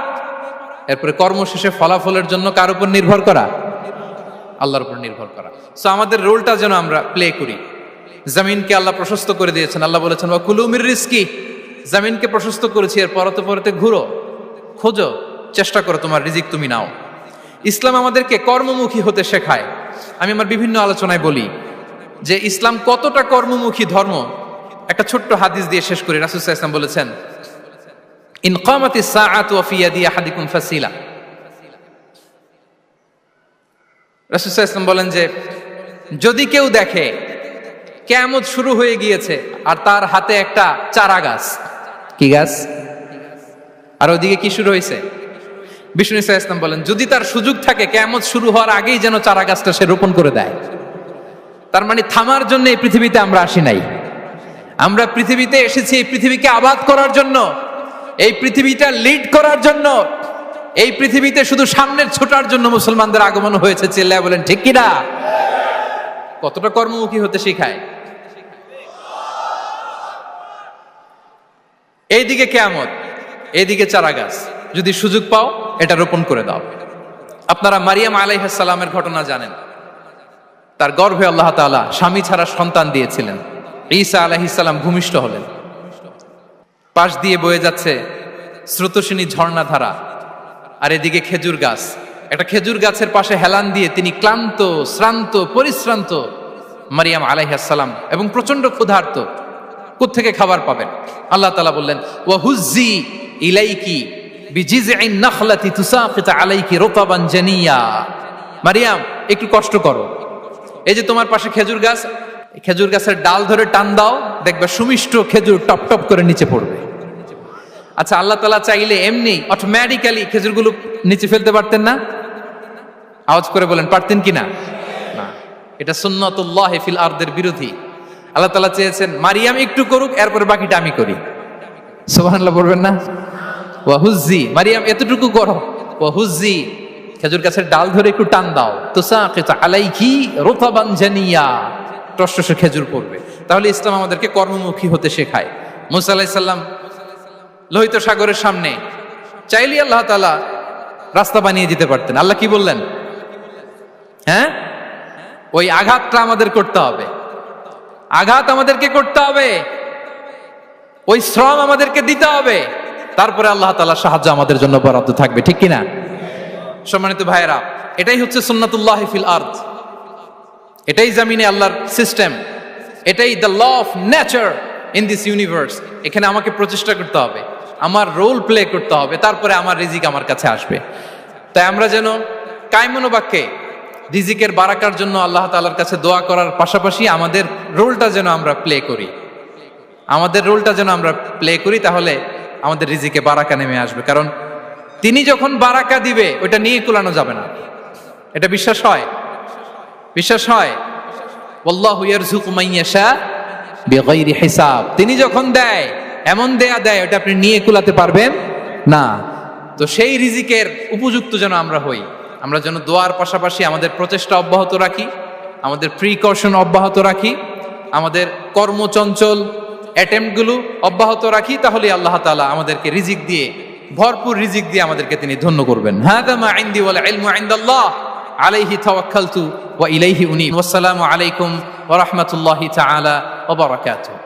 এরপরে কর্মশেষে ফলাফলের জন্য কার উপর নির্ভর করা? আল্লাহর উপর নির্ভর করা। সো আমাদের রোলটা যেন আমরা প্লে করি। জমিনকে আল্লাহ প্রশস্ত করে দিয়েছেন, আল্লাহ বলেছেন ওয়া কুলু মির রিজকি, জমিনকে প্রশস্ত করেছি, এর পরতে পরতে ঘুরো, খোঁজো, চেষ্টা করো তোমার রিজিক তুমি নাও। ইসলাম আমাদেরকে কর্মমুখী হতে শেখায়। আমি আমার বিভিন্ন আলোচনায় বলি যে ইসলাম কতটা কর্মমুখী ধর্ম। একটা ছোট্ট হাদিস দিয়ে শেষ করি। রাসূল সাল্লাল্লাহু আলাইহি ওয়াসাল্লাম বলেছেন ইন কামাতিস সাআতু ওয়া ফি ইয়াদি আহাদিকুম ফাসিলা। রাসূল সাল্লাল্লাহু আলাইহি ওয়াসাল্লাম বলেন যে যদি কেউ দেখে কিয়ামত শুরু হয়ে গিয়েছে আর তার হাতে একটা চারা গাছ, কি গাছ? আর ওদিকে কি শুরু হয়েছে? বিষ্ণু ইসা ইসলাম বলেন যদি তার সুযোগ থাকে কিয়ামত শুরু হওয়ার আগেই যেন চারা গাছটা সে রোপণ করে দেয়। তার মানে থামার জন্য এই পৃথিবীতে আমরা আসি নাই। আমরা পৃথিবীতে এসেছি এই পৃথিবীকে আবাদ করার জন্য, এই পৃথিবীটা লিড করার জন্য। এই পৃথিবীতে শুধু সামনের ছোটার জন্য মুসলমানদের আগমন হয়েছে। চিল্লায় বলেন ঠিক কিনা? কতটা কর্মমুখী হতে শেখায়। এইদিকে কিয়ামত, এইদিকে চারা গাছ, যদি সুযোগ পাও এটা রোপণ করে দাও। আপনারা মারিয়াম আলাইহিস সালামের ঘটনা জানেন। তার গর্ভে আল্লাহ তাআলা স্বামী ছাড়া সন্তান দিয়েছিলেন। ঈসা আলাইহিস সালাম ভূমিষ্ঠ হলেন। পাশ দিয়ে বয়ে যাচ্ছে স্রোতস্বিনী ঝর্ণাধারা, আর এদিকে খেজুর গাছ। একটা খেজুর গাছের পাশে হেলান দিয়ে তিনি ক্লান্ত, শ্রান্ত, পরিশ্রান্ত মারিয়াম আলাইহিস সালাম, এবং প্রচন্ড ক্ষুধার্ত। কোত্থেকে খাবার পাবেন? আল্লাহ তাআলা বললেন, ওয়া হুজ্জি ইলাইকি বিজিযইন নাখলাতি তুসাকিত আলাইকি রুতাবান জানিয়া। মারিয়াম, একটু কষ্ট করো, এই যে তোমার পাশে খেজুর গাছ, খেজুর গাছের ডাল ধরে টান দাও, দেখবে সুমিষ্ট খেজুর টপ টপ করে নিচে পড়বে। আচ্ছা, আল্লাহ তাআলা চাইলে এমনি অটোমেটিক্যালি খেজুরগুলো নিচে ফেলতে পারতেন না? আওয়াজ করে বলেন, পারতেন কিনা? না, এটা সুন্নাতুল্লাহি ফিল আরদের বিরোধী। আল্লাহ তাআলা চেয়েছেন মারিয়াম একটু করুক, এরপর বাকিটা আমি করি। সুবহানাল্লাহ বলবেন না? ওয়া হুজ্জি, মারিয়াম এতটুকু করো, ওয়া হুজ্জি, খেজুর গাছের ডাল ধরে একটু টান দাও, তুসাকিত আলাইকি রুতাবান জানিয়া, টসটসে খেজুর পড়বে। তাহলে ইসলাম আমাদেরকে কর্মমুখী হতে শেখায়। মুসা আলাইহিস সালাম লোহিত সাগরের সামনে চাইলে আল্লাহ তাআলা রাস্তা বানিয়ে দিতে পারতেন। আল্লাহ কি বললেন? হ্যাঁ, ওই আঘাতটা আমাদের করতে হবে, আঘাত আমাদেরকে করতে হবে, ওই শ্রম আমাদেরকে দিতে হবে, তারপরে আল্লাহ তাআলার সাহায্য আমাদের জন্য বরাদ্দ থাকবে, ঠিক কিনা? সম্মানিত ভাইয়েরা, এটাই হচ্ছে সুন্নাতুল্লাহি ফিল আরদ, এটাই জামিনে আল্লাহর সিস্টেম, এটাই the law of nature in this universe. এখানে আমাকে প্রচেষ্টা করতে হবে, আমার রোল প্লে করতে হবে, তারপরে আমার রিজিক আমার কাছে আসবে। তাই আমরা যেন কায়মনোবাক্যে রিজিকের বারাকার জন্য আল্লাহ তাআলার কাছে দোয়া করার পাশাপাশি আমাদের রোলটা যেন আমরা প্লে করি, আমাদের রোলটা যেন আমরা প্লে করি, তাহলে আমাদের রিজিকে বারাকা নেমে আসবে। কারণ তিনি যখন বারাকা দিবে ওইটা নিয়ে কুলানো যাবে না। এটা বিশ্বাস হয়? বিশ্বাস হয়? ওয়াল্লাহু ইয়ারযুকু মান ইয়াশা বিগাইরি হিসাব। তিনি যখন দেয়, এমন দেয়া দেয় ওটা আপনি নিয়ে কুলাতে পারবেন না। তো সেই রিজিকের উপযুক্ত যেন আমরা হই, আমরা যেন দোয়ার পাশাপাশি আমাদের প্রচেষ্টা অব্যাহত রাখি, আমাদের প্রিকশন অব্যাহত রাখি, আমাদের কর্মচঞ্চল অ্যাটেম্পটগুলো অব্যাহত রাখি, তাহলে আল্লাহ তাআলা আমাদেরকে রিজিক দিয়ে, ভরপুর রিজিক দিয়ে আমাদেরকে তিনি ধন্য করবেন। হাযা মা ইনদি ওয়াল ইলমু ইনদাল্লাহ আলাইহি তাওয়াক্কালতু ওয়া ইলাইহি উনীব। ওয়াসসালামু আলাইকুম ওয়া রাহমাতুল্লাহি তাআলা ওয়া বারাকাতুহু।